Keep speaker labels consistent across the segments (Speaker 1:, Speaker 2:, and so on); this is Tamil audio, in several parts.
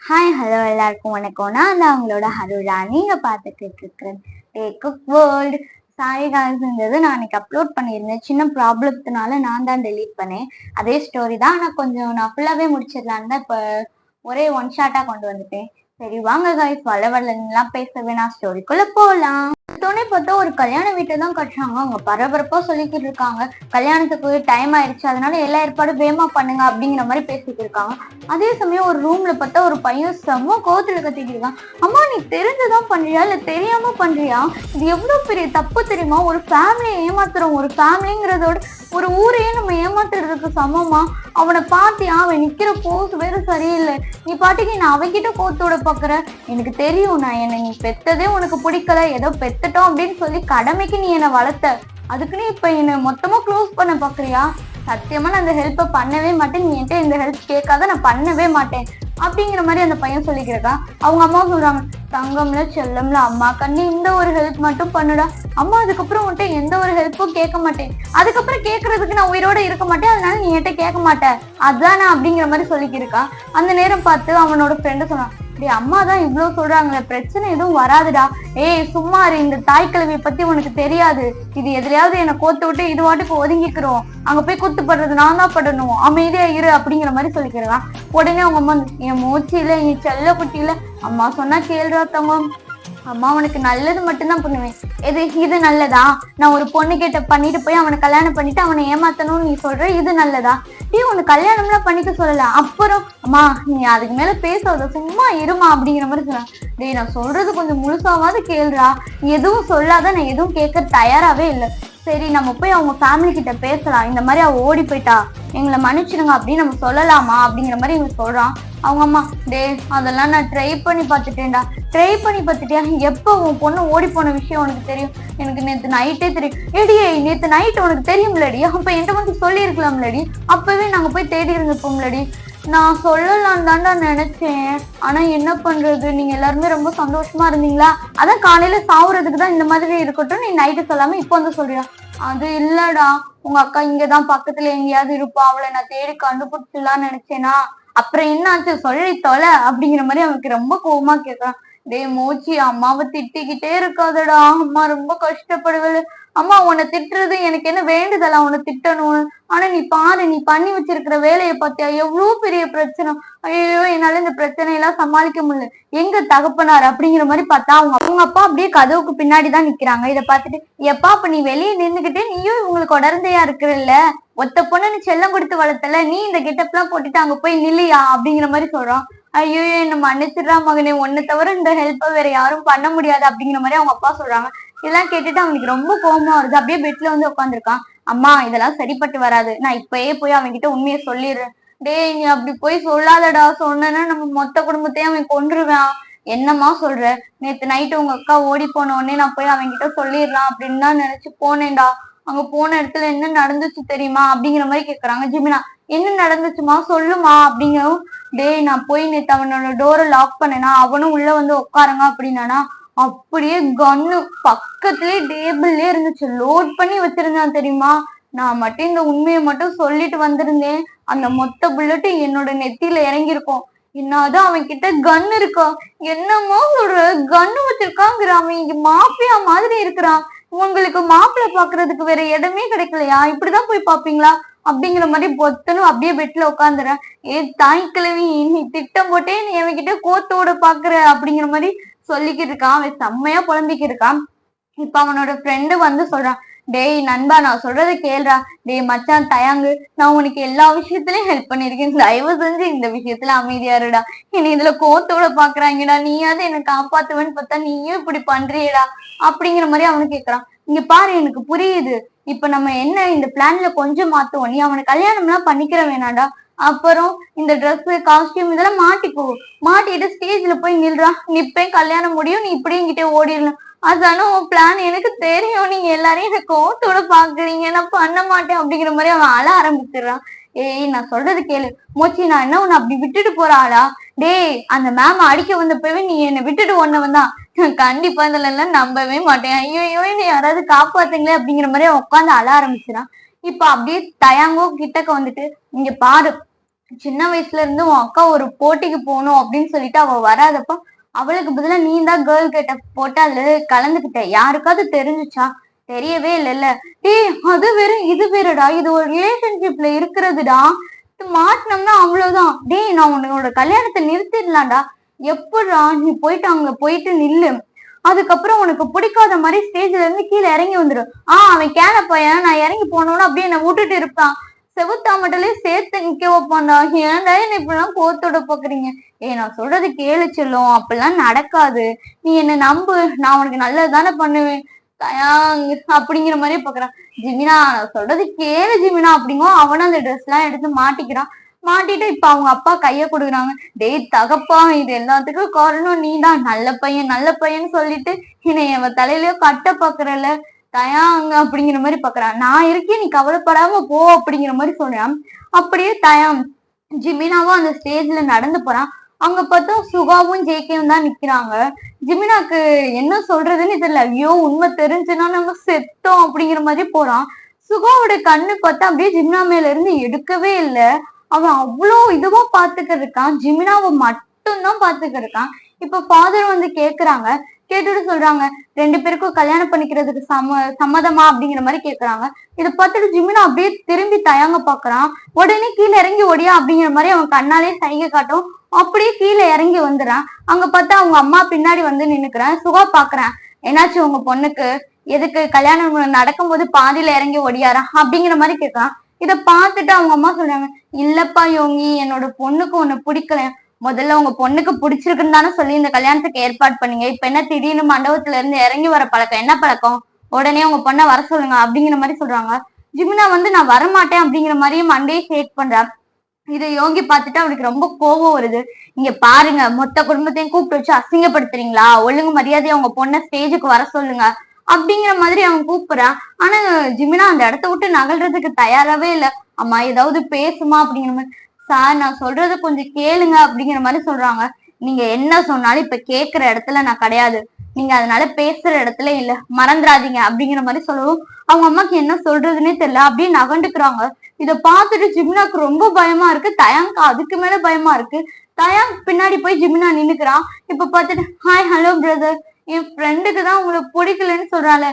Speaker 1: ஹாய் ஹலோ எல்லாருக்கும் வணக்கம். நான் தான் உங்களோட ஹருரா. நீங்க பார்த்துக்கிட்டு இருக்கிறது குக் வேர்ல்டு. சாரி காய்ஸ்ன்றது நான் அன்னைக்கு அப்லோட் பண்ணியிருந்தேன். சின்ன ப்ராப்ளத்தினால நான் தான் டெலீட் பண்ணேன். அதே ஸ்டோரி தான், ஆனால் கொஞ்சம் நான் ஃபுல்லாகவே முடிச்சிடலான்னு தான் இப்போ ஒரே ஒன் ஷாட்டாக கொண்டு வந்துட்டேன். சரி வாங்க காய்ஸ், வளவலன்லாம் பேச வேணாம், ஸ்டோரிக்குள்ள போகலாம். துணை பார்த்தா ஒரு கல்யாண வீட்டை தான் கட்டுறாங்க. அவங்க பரபரப்பா சொல்லிக்கிட்டு இருக்காங்க, கல்யாணத்துக்கு டைம் ஆயிடுச்சு, அதனால எல்லா ஏற்பாடும் வேகமா பண்ணுங்க அப்படிங்கிற மாதிரி பேசிட்டு இருக்காங்க. அதே சமயம் ஒரு ரூம்ல பார்த்தா ஒரு பையன் செம்ம கோத்துல கத்திட்டு இருக்கான். அம்மா நீ தெரிஞ்சுதான் பண்றியா இல்ல தெரியாம பண்றியா? இது எவ்வளவு பெரிய தப்பு தெரியுமா? ஒரு ஃபேமிலியை ஏமாத்துறோம். ஒரு ஃபேமிலிங்கிறதோட ஒரு ஊரையே நம்ம ஏமாத்துறதுக்கு சமமா? அவனை பாத்தியா? அவன் நிக்கிற போஸ் வேற சரியில்லை. நீ பாட்டுக்கு நான் அவன்கிட்ட கோத்தோட பாக்குற. எனக்கு தெரியும், நான் என்னை நீ பெத்ததே உனக்கு பிடிக்கல, ஏதோ பெத்துட்டோம் அப்படின்னு சொல்லி கடமைக்கு நீ என்னை வளர்த்த. அதுக்குன்னு இப்ப என்னை மொத்தமா க்ளோஸ் பண்ண பாக்குறியா? சத்தியமா நான் அந்த ஹெல்ப்பை பண்ணவே மாட்டேன். நீ என்கிட்ட இந்த ஹெல்ப் கேட்காத, நான் பண்ணவே மாட்டேன் அப்படிங்கிற மாதிரி அந்த பையன் சொல்லிக்கிறக்கான். அவங்க அம்மா சொல்றாங்க, தங்கம்ல செல்லம்ல அம்மா கண்ணி இந்த ஒரு ஹெல்ப் மட்டும் பண்ணுடா அம்மா, அதுக்கப்புறம் உன்கிட்ட எந்த ஒரு ஹெல்ப்பும் கேட்க மாட்டேன். அதுக்கப்புறம் கேட்கறதுக்கு நான் உயிரோட இருக்க மாட்டேன், அதனால நீ என்கிட்ட கேட்க மாட்டேன் அதானே அப்படிங்கிற மாதிரி சொல்லிக்கிருக்கான். அந்த நேரம் பார்த்து அவனோட ஃப்ரெண்டு சொன்னான், டே அம்மா தான் இவ்வளவு சொல்றாங்களே, பிரச்சனை எதுவும் வராதுடா. ஏய் சும்மா இரு, இந்த தாய் கல்வியை பத்தி உனக்கு தெரியாது. இது எதுலையாவது என்னை கோத்து விட்டு இது வாட்டுக்கு ஒதுங்கிக்கிறோம், அங்க போய் குத்துப்படுறது நான் தான் படணும், அமைதியா இரு அப்படிங்கிற மாதிரி சொல்லிக்கிறான். உடனே அவங்க அம்மா, என் மூச்சியில என் செல்ல குட்டியில அம்மா சொன்னா கேள்றா தங்கம், அம்மா உனக்கு நல்லது மட்டும்தான் பண்ணுவேன். இது நல்லதா? நான் ஒரு பொண்ணு கிட்ட பண்ணிட்டு போய் அவனை கல்யாணம் பண்ணிட்டு அவனை ஏமாத்தணும்னு நீ சொல்ற, இது நல்லதா? டே உனக்கு கல்யாணம்லாம் பண்ணிக்க சொல்லல, அப்புறம் அம்மா நீ அதுக்கு மேல பேசாத, சும்மா இருமா அப்படிங்கிற மாதிரி சொன்னான். டே நான் சொல்றது கொஞ்சம் முழுசாவது கேள்றா, எதுவும் சொல்லாத, நான் எதுவும் கேட்க தயாராவே இல்லை. சரி நம்ம போய் அவங்க ஃபேமிலி கிட்ட பேசலாம், இந்த மாதிரி அவ ஓடி போயிட்டா, எங்களை மன்னிச்சிடுங்க அப்படின்னு நம்ம சொல்லலாமா அப்படிங்கிற மாதிரி இவங்க சொல்றான். அவங்க அம்மா, டே அதெல்லாம் நான் ட்ரை பண்ணி பார்த்துட்டேன்டா. ட்ரை பண்ணி பார்த்துட்டியா? எப்போ உன் பொண்ணு ஓடி போன விஷயம் உனக்கு தெரியும்? எனக்கு நேற்று நைட்டே தெரியும். ஏடியே நேற்று நைட்டு உனக்கு தெரியும்லடி, அப்போ என்கிட்ட மட்டும் சொல்லியிருக்கலாம்லடி, அப்பவே நாங்கள் போய் தேடி இருந்திருப்போம்லடி. நான் சொல்லலாம் தான்டா நினைச்சேன், ஆனா என்ன பண்றது, நீங்க எல்லாருமே ரொம்ப சந்தோஷமா இருந்தீங்களா, அதான் காலையில சாவுறதுக்கு தான் இந்த மாதிரி இருக்கட்டும் நீ நைட்டு சொல்லாம இப்போ வந்து சொல்றியா? அது இல்லடா, உங்க அக்கா இங்கதான் பக்கத்துல எங்கேயாவது இருப்பா, அவளை நான் தேடி கண்டுபிடிச்சிடலான்னு நினைச்சேனா, அப்புறம் என்னாச்சு சொல்லி தொலை அப்படிங்கிற மாதிரி அவனுக்கு ரொம்ப கோவமா கேட்கறான். டே மோச்சி, அம்மாவை திட்டிக்கிட்டே இருக்காதடா, அம்மா ரொம்ப கஷ்டப்படுவது. அம்மா உன்னை திட்டுறது எனக்கு என்ன வேண்டுதலா உன்னை திட்டணும்னு? ஆனா நீ பாரு, நீ பண்ணி வச்சிருக்கிற வேலையை பார்த்தியா, எவ்வளவு பெரிய பிரச்சனை. ஐயோ என்னால இந்த பிரச்சனையெல்லாம் சமாளிக்க முடியல. எங்க தகப்பனார் அப்படிங்கிற மாதிரி பார்த்தா அவங்க அப்பா அப்படியே கதவுக்கு பின்னாடிதான் நிக்கிறாங்க. இதை பார்த்துட்டு, எப்பா அப்ப நீ வெளியே நின்றுகிட்டே நீயும் இவங்களுக்கு உடந்தையா இருக்கிறல்ல, ஒத்த பொண்ணு நீ செல்லம் கொடுத்து வளர்த்தல, நீ இந்த கெட்டப் எல்லாம் போட்டுட்டு அங்க போய் நில்லையா அப்படிங்கிற மாதிரி சொல்றான். ஐயோ என்ன மன்னிச்சிடறா மகனே, ஒன்னை தவிர இந்த ஹெல்ப்பை வேற யாரும் பண்ண முடியாது அப்படிங்கிற மாதிரி அவங்க அப்பா சொல்றாங்க. இதெல்லாம் கேட்டுட்டு அவனுக்கு ரொம்ப கோபமா வருது. அப்படியே பெட்ல வந்து உட்காந்துருக்கான். அம்மா இதெல்லாம் சரிப்பட்டு வராது, நான் இப்பயே போய் அவன்கிட்ட உண்மையை சொல்லிடுறேன். டேய் நீ அப்படி போய் சொல்லாதடா, சொன்னா நம்ம மொத்த குடும்பத்தையும் அவன் கொன்றுவான். என்னம்மா சொல்ற? நேத்து நைட்டு உங்க அக்கா ஓடி போன உடனே நான் போய் அவன்கிட்ட சொல்லிடலாம் அப்படின்னு தான் நினைச்சு போனேன்டா. அங்க போன இடத்துல என்ன நடந்துச்சு தெரியுமா அப்படிங்கிற மாதிரி கேக்குறாங்க. ஜிமினா, என்ன நடந்துச்சுமா சொல்லுமா அப்படிங்கவும், டேய் நான் போய் நேத்து அவனோட டோரை லாக் பண்ணேனா, அவனும் உள்ள வந்து உட்காருங்க அப்படின்னானா, அப்படியே கன்னு பக்கத்துலயே டேபிள்லயே இருந்துச்சு, லோட் பண்ணி வச்சிருந்தான் தெரியுமா. நான் மட்டும் இந்த உண்மையை மட்டும் சொல்லிட்டு வந்திருந்தேன், அந்த மொத்த புல்லட்டு என்னோட நெத்தியில இறங்கியிருக்கும். என்னதான் அவன் கிட்ட கன் இருக்கா? என்னமோ சொல்ற, கன்னு வச்சிருக்காங்கிற, அவன் இங்க மாஃபியா மாதிரி இருக்கிறான். உங்களுக்கு மாப்பிள்ளை பாக்குறதுக்கு வேற இடமே கிடைக்கலையா? இப்படிதான் போய் பாப்பீங்களா அப்படிங்கிற மாதிரி பொத்தனும் அப்படியே பெட்ல உட்காந்துறேன். தாய் கிழவி, நீ திட்டம் போட்டே நீ அவன்கிட்ட கோத்தோட பாக்குற அப்படிங்கிற மாதிரி சொல்லிக்கிட்டு இருக்கான். அவன் செம்மையா புலம்பிக்கிட்டு இருக்கான். இப்ப அவனோட ஃப்ரெண்டு வந்து சொல்றான், டேய் நண்பா நான் சொல்றதை கேள்றா, டேய் மச்சான் தயாங்கு, நான் உனக்கு எல்லா விஷயத்திலயும் ஹெல்ப் பண்ணிருக்கேன், தயவு செஞ்சு இந்த விஷயத்துல அமைதியா இருடா. என்னை இதுல கோத்தோட பாக்குறாங்கடா, நீயாவது என்னை காப்பாத்துவேன்னு பார்த்தா நீயும் இப்படி பண்றியடா அப்படிங்கிற மாதிரி அவனு கேக்குறான். இங்க பாரு எனக்கு புரியுது, இப்ப நம்ம என்ன இந்த பிளான்ல கொஞ்சம் மாத்துவோம், நீ அவனை கல்யாணம் எல்லாம் பண்ணிக்கிற வேணாடா, அப்புறம் இந்த ட்ரெஸ் காஸ்டியூம் இதெல்லாம் மாட்டிக்கோ, மாட்டிட்டு ஸ்டேஜ்ல போய் நில்றா, நிப்பேன் கல்யாணம் முடியும், நீ இப்படியும் கிட்டே ஓடிடலாம். அதான உன் பிளான், எனக்கு தெரியும், நீங்க எல்லாரையும் எனக்கு கோத்தோட பாக்குறீங்க, நான் பண்ண மாட்டேன் அப்படிங்கிற மாதிரி அவன் அழ ஆரம்பிச்சிடுறான். ஏய் நான் சொல்றது கேளு மோச்சி, நான் என்ன உன்னை அப்படி விட்டுட்டு போற ஆளா? டேய் அந்த மேம் அடிக்க வந்தப்பவே நீ என்னை விட்டுட்டு ஒன்னவன் தான், கண்டிப்பா இதுல எல்லாம் நம்பவே மாட்டேன், ஐயோ என்னை யாராவது காப்பாத்துங்களே அப்படிங்கிற மாதிரி அவன் உட்காந்து அழ ஆரம்பிச்சிடான். இப்ப அப்படியே தயாங்கோ கிட்டக்க வந்துட்டு, இங்க பாரு சின்ன வயசுல இருந்து உன் அக்கா ஒரு போட்டிக்கு போகணும் அப்படின்னு சொல்லிட்டு அவ வராதப்ப அவளுக்கு பதிலா நீ தான் கேர்ள் கெட்டப் போட்டு அதுல கலந்துக்கிட்ட. யாருக்காவது தெரிஞ்சுச்சா? தெரியவே இல்லைல்ல. டேய் அது வேற இது வேறடா, இது ஒரு ரிலேஷன்ஷிப்ல இருக்கிறதுடா. மாட்டினோம்னா அவ்வளவுதான். டேய் நான் உன்னோட கல்யாணத்தை நிறுத்திடலாம்டா. எப்படா நீ போயிட்டு அங்க போயிட்டு நில்லு, அதுக்கப்புறம் உனக்கு பிடிக்காத மாதிரி ஸ்டேஜ்ல இருந்து கீழே இறங்கி வந்துடும். அவன் கேன பையன், நான் இறங்கி போனோன்னு அப்படியே என்னை விட்டுட்டு இருப்பான். செவுத்தாமட்டலே சேர்த்து நிக்க வைப்பான்டா. ஏன்டா என்ன இப்படிலாம் கோத்தோட பாக்குறீங்க? நான் சொல்றது கேளு செல்லும், அப்படிலாம் நடக்காது. நீ என்ன நம்பு, நான் உனக்கு நல்லது தானே பண்ணுவேன் தயாங் அப்படிங்கிற மாதிரி பாக்குறான். ஜிமினா நான் சொல்றது கேளு ஜிமினா அப்படிங்கோ. அவனும் அந்த ட்ரெஸ் எல்லாம் எடுத்து மாட்டிக்கிறான். மாட்டிட்டு இப்ப அவங்க அப்பா கைய கொடுக்குறாங்க. டேய் தகப்பா, இது எல்லாத்துக்கும் காரணம் நீதான். நல்ல பையன் நல்ல பையன்னு சொல்லிட்டு என்னை அவ தலையிலயோ கட்ட பாக்குறல தயாங்க அப்படிங்கிற மாதிரி பாக்குறான். நான் இருக்கேன், நீ கவலைப்படாம போ அப்படிங்கிற மாதிரி சொல்றான். அப்படியே தயாம் ஜிமினாவும் அந்த ஸ்டேஜ்ல நடந்து போறான். அங்க பார்த்தா சுகாவும் ஜேகேவும் தான் நிக்கிறாங்க. ஜிமினாக்கு என்ன சொல்றதுன்னு தெரியல. ஐயோ உண்மை தெரிஞ்சுன்னா நம்ம செத்தோம் அப்படிங்கிற மாதிரி போறான். சுகாவோட கண்ணு பார்த்தா அப்படியே ஜிமினா மேல இருந்து எடுக்கவே இல்லை. அவன் அவ்வளோ இதுவா பாத்துக்கிட்டு இருக்கான். ஜிமினாவை மட்டும்தான் பாத்துக்கிட்டு இருக்கான். இப்ப ஃபாதர் வந்து கேக்குறாங்க. கேட்டுட்டு சொல்றாங்க, 2 பேருக்கும் கல்யாணம் பண்ணிக்கிறதுக்கு சம்மதமா அப்படிங்கிற மாதிரி கேக்குறாங்க. இதை பார்த்துட்டு ஜிமினா அப்படியே திரும்பி தயங்க பாக்குறான். உடனே கீழே இறங்கி ஓடியா அப்படிங்கிற மாதிரி அவன் கண்ணாலே சைகை காட்டும். அப்படியே கீழே இறங்கி வந்துறான். அங்க பார்த்தா அவங்க அம்மா பின்னாடி வந்து நின்னுக்கிறேன். சுகா பாக்குறேன். என்னாச்சு உங்க பொண்ணுக்கு? எதுக்கு கல்யாணம் நடக்கும்போது பாதியில இறங்கி ஓடியாரா அப்படிங்கிற மாதிரி கேட்கறான். இத பார்த்துட்டு அவங்க அம்மா சொல்றாங்க, இல்லப்பா யோகி, என்னோட பொண்ணுக்கு உன்னை பிடிக்கல. முதல்ல உங்க பொண்ணுக்கு பிடிச்சிருக்குன்னு தானே சொல்லி இந்த கல்யாணத்துக்கு ஏற்பாடு பண்ணீங்க. இப்ப என்ன திடீர்னு மண்டபத்துல இருந்து இறங்கி வர பழக்கம்? என்ன பழக்கம்? உடனே உங்க பொண்ணை வர சொல்லுங்க அப்படிங்கிற மாதிரி சொல்றாங்க. ஜிமினா வந்து நான் வரமாட்டேன் அப்படிங்கிற மாதிரியும் மண்டையை ஷேக் பண்றான். இதை யோகி பார்த்துட்டு அவனுக்கு ரொம்ப கோபம் வருது. இங்க பாருங்க, மொத்த குடும்பத்தையும் கூப்பிட்டு வச்சு அசிங்கப்படுத்துறீங்களா? ஒழுங்கு மரியாதையை உங்க பொண்ணை ஸ்டேஜுக்கு வர சொல்லுங்க அப்படிங்கிற மாதிரி அவன் கூப்பிடுறான். ஆனா ஜிமினா அந்த இடத்த விட்டு நகல்றதுக்கு தயாராவே இல்லை. அம்மா ஏதாவது பேசுமா அப்படிங்கிற மாதிரி. சார் நான் சொல்றது கொஞ்சம் கேளுங்க அப்படிங்கிற மாதிரி சொல்றாங்க. நீங்க என்ன சொன்னாலும் இப்ப கேக்குற இடத்துல நான் கிடையாது, நீங்க அதனால பேசுற இடத்துல இல்ல, மறந்துடாதீங்க அப்படிங்கிற மாதிரி சொல்லவும் அவங்க அம்மாக்கு என்ன சொல்றதுன்னே தெரியல. அப்படியே நகண்டுக்குறாங்க. இத பார்த்துட்டு ஜிமினாக்கு ரொம்ப பயமா இருக்கு. தயாங்க்கு அதுக்கு மேல பயமா இருக்கு. தயாங் பின்னாடி போய் ஜிமினா நின்னுக்கிறான். இப்ப பார்த்துட்டு ஹாய் ஹலோ பிரதர், என் ஃப்ரெண்டுக்கு தான் உங்களுக்கு பிடிக்கலன்னு சொல்றாள்.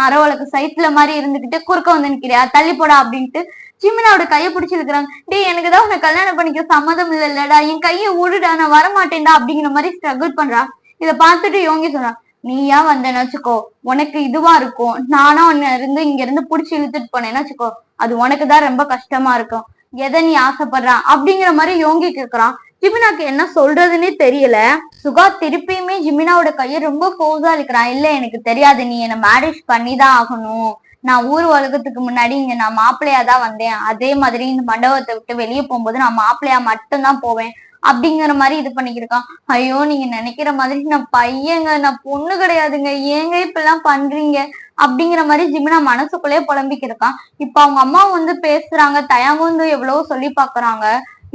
Speaker 1: அரவளுக்கு சைட்ல மாதிரி இருந்துகிட்டு குறுக்க வந்து நிக்கிறியா, தள்ளி போடா அப்படின்ட்டு ஜிமினாவோட கையை பிடிச்சிருக்கிறாங்க. டேய் எனக்குதான் உன்னை கல்யாணம் பண்ணிக்க சம்மதம் இல்லடா, என் கையை விடுடா, நான் வரமாட்டேன்டா அப்படிங்கிற மாதிரி ஸ்ட்ரகிள் பண்றான். இதை பார்த்துட்டு யோகி சொல்றான், நீயா வந்தேன்னு வச்சுக்கோ உனக்கு இதுவா இருக்கும். நானா உன்ன இருந்து இங்க இருந்து புடிச்சு இழுத்துட்டு போனேன்னு வச்சுக்கோ, அது உனக்குதான் ரொம்ப கஷ்டமா இருக்கும். எதை நீ ஆசைப்படுறான் அப்படிங்கிற மாதிரி யோகி கேக்குறான். ஜிமினாக்கு என்ன சொல்றதுன்னே தெரியல. சுகா திருப்பியுமே ஜிமினாவோட கையை ரொம்ப ஃபோர்ஸா இழுக்கிறான். இல்ல எனக்கு தெரியாது, நீ என்ன மேரேஜ் பண்ணிதான் ஆகணும். நான் ஊர் உலகத்துக்கு முன்னாடி இங்க நான் மாப்பிள்ளையா தான் வந்தேன். அதே மாதிரி இந்த மண்டபத்தை விட்டு வெளியே போகும்போது நான் மாப்பிள்ளையா மட்டும்தான் போவேன் அப்படிங்கிற மாதிரி இது பண்ணிக்கிருக்கான். ஐயோ நீங்க நினைக்கிற மாதிரி நான் பையங்க, நான் பொண்ணு கிடையாதுங்க, ஏங்க இப்ப எல்லாம் பண்றீங்க அப்படிங்கிற மாதிரி ஜிமினா மனசுக்குள்ளேயே புலம்பிக்கிருக்கான். இப்ப அவங்க அம்மா வந்து பேசுறாங்க. தயாங்க வந்து எவ்வளவோ சொல்லி பாக்குறாங்க.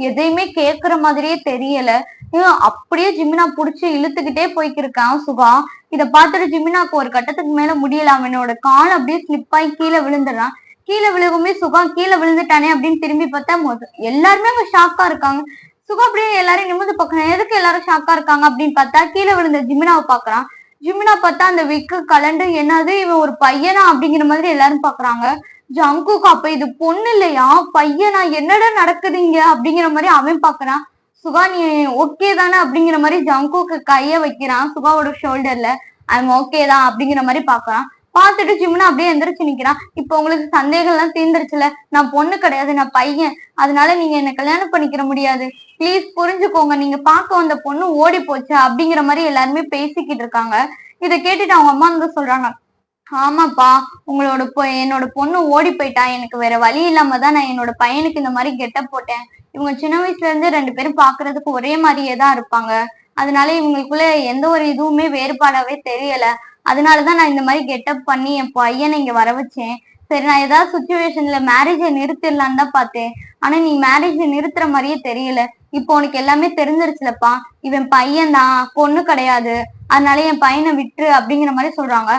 Speaker 1: எதையுமே கேக்குற மாதிரியே தெரியல. அப்படியே ஜிமினா புடிச்சு இழுத்துக்கிட்டே போய்க்கிருக்கான் சுகா. இத பார்த்துட்டு ஜிமினாக்கு ஒரு கட்டத்துக்கு மேல முடியல. அவனோட கால் அப்படியே ஸ்லிப் ஆகி கீழே விழுந்துடுறான். கீழே விழுகுமே சுகா கீழே விழுந்துட்டானே அப்படின்னு திரும்பி பார்த்தா எல்லாருமே அங்க ஷாக்கா இருக்காங்க. சுகா அப்படியே எல்லாரும் நிமிர்ந்து பாக்குறான். எதுக்கு எல்லாரும் ஷாக்கா இருக்காங்க அப்படின்னு பார்த்தா கீழே விழுந்த ஜிமினாவை பாக்குறான். ஜிமினா பார்த்தா அந்த விக்கு கலண்டு என்னது இவன் ஒரு பையனா அப்படிங்கிற மாதிரி எல்லாரும் பாக்குறாங்க. ஜங்குக்கு அப்ப இது பொண்ணு இல்லையா பையனா, என்னடா நடக்குதுங்க அப்படிங்கிற மாதிரி அவன் பாக்குறான். சுகா நீ ஓகே தானே அப்படிங்கிற மாதிரி ஜங்குக்கு கைய வைக்கிறான் சுகாவோட ஷோல்டர்ல. அவன் ஓகே தான் அப்படிங்கிற மாதிரி பாக்குறான். பார்த்துட்டு ஜிம்னா அப்படியே எந்திரிச்சு நிக்கிறான். இப்ப உங்களுக்கு சந்தேகம் எல்லாம் தீர்ந்துருச்சுல, நான் பொண்ணு கிடையாது, நான் பையன், அதனால நீங்க என்ன கல்யாணம் பண்ணிக்கிற முடியாது, ப்ளீஸ் புரிஞ்சுக்கோங்க, நீங்க பார்க்க வந்த பொண்ணு ஓடி போச்சு அப்படிங்கிற மாதிரி எல்லாருமே பேசிக்கிட்டு இருக்காங்க. இதை கேட்டுட்டு அவங்க அம்மா வந்து சொல்றாங்க, ஆமாப்பா என்னோட பொண்ணு ஓடி போயிட்டா, எனக்கு வேற வழி இல்லாம தான் நான் என்னோட பையனுக்கு இந்த மாதிரி கெட்டப் போட்டேன். இவங்க சின்ன வயசுல இருந்து 2 பேரும் பாக்குறதுக்கு ஒரே மாதிரியே தான் இருப்பாங்க. அதனால இவங்களுக்குள்ள எந்த ஒரு இதுவுமே வேறுபாடாவே தெரியல. அதனாலதான் நான் இந்த மாதிரி கெட்டப் பண்ணி என் பையனை இங்க வர வச்சேன். சரி நான் ஏதாவது சுச்சுவேஷன்ல மேரேஜை நிறுத்திடலான்னு தான் பார்த்தேன். ஆனா நீ மேரேஜை நிறுத்துற மாதிரியே தெரியல. இப்போ உனக்கு எல்லாமே தெரிஞ்சிருச்சுலப்பா, இவன் பையன் தான், பொண்ணு கிடையாது, அதனால என் பையனை விட்டுரு அப்படிங்கிற மாதிரி சொல்றாங்க.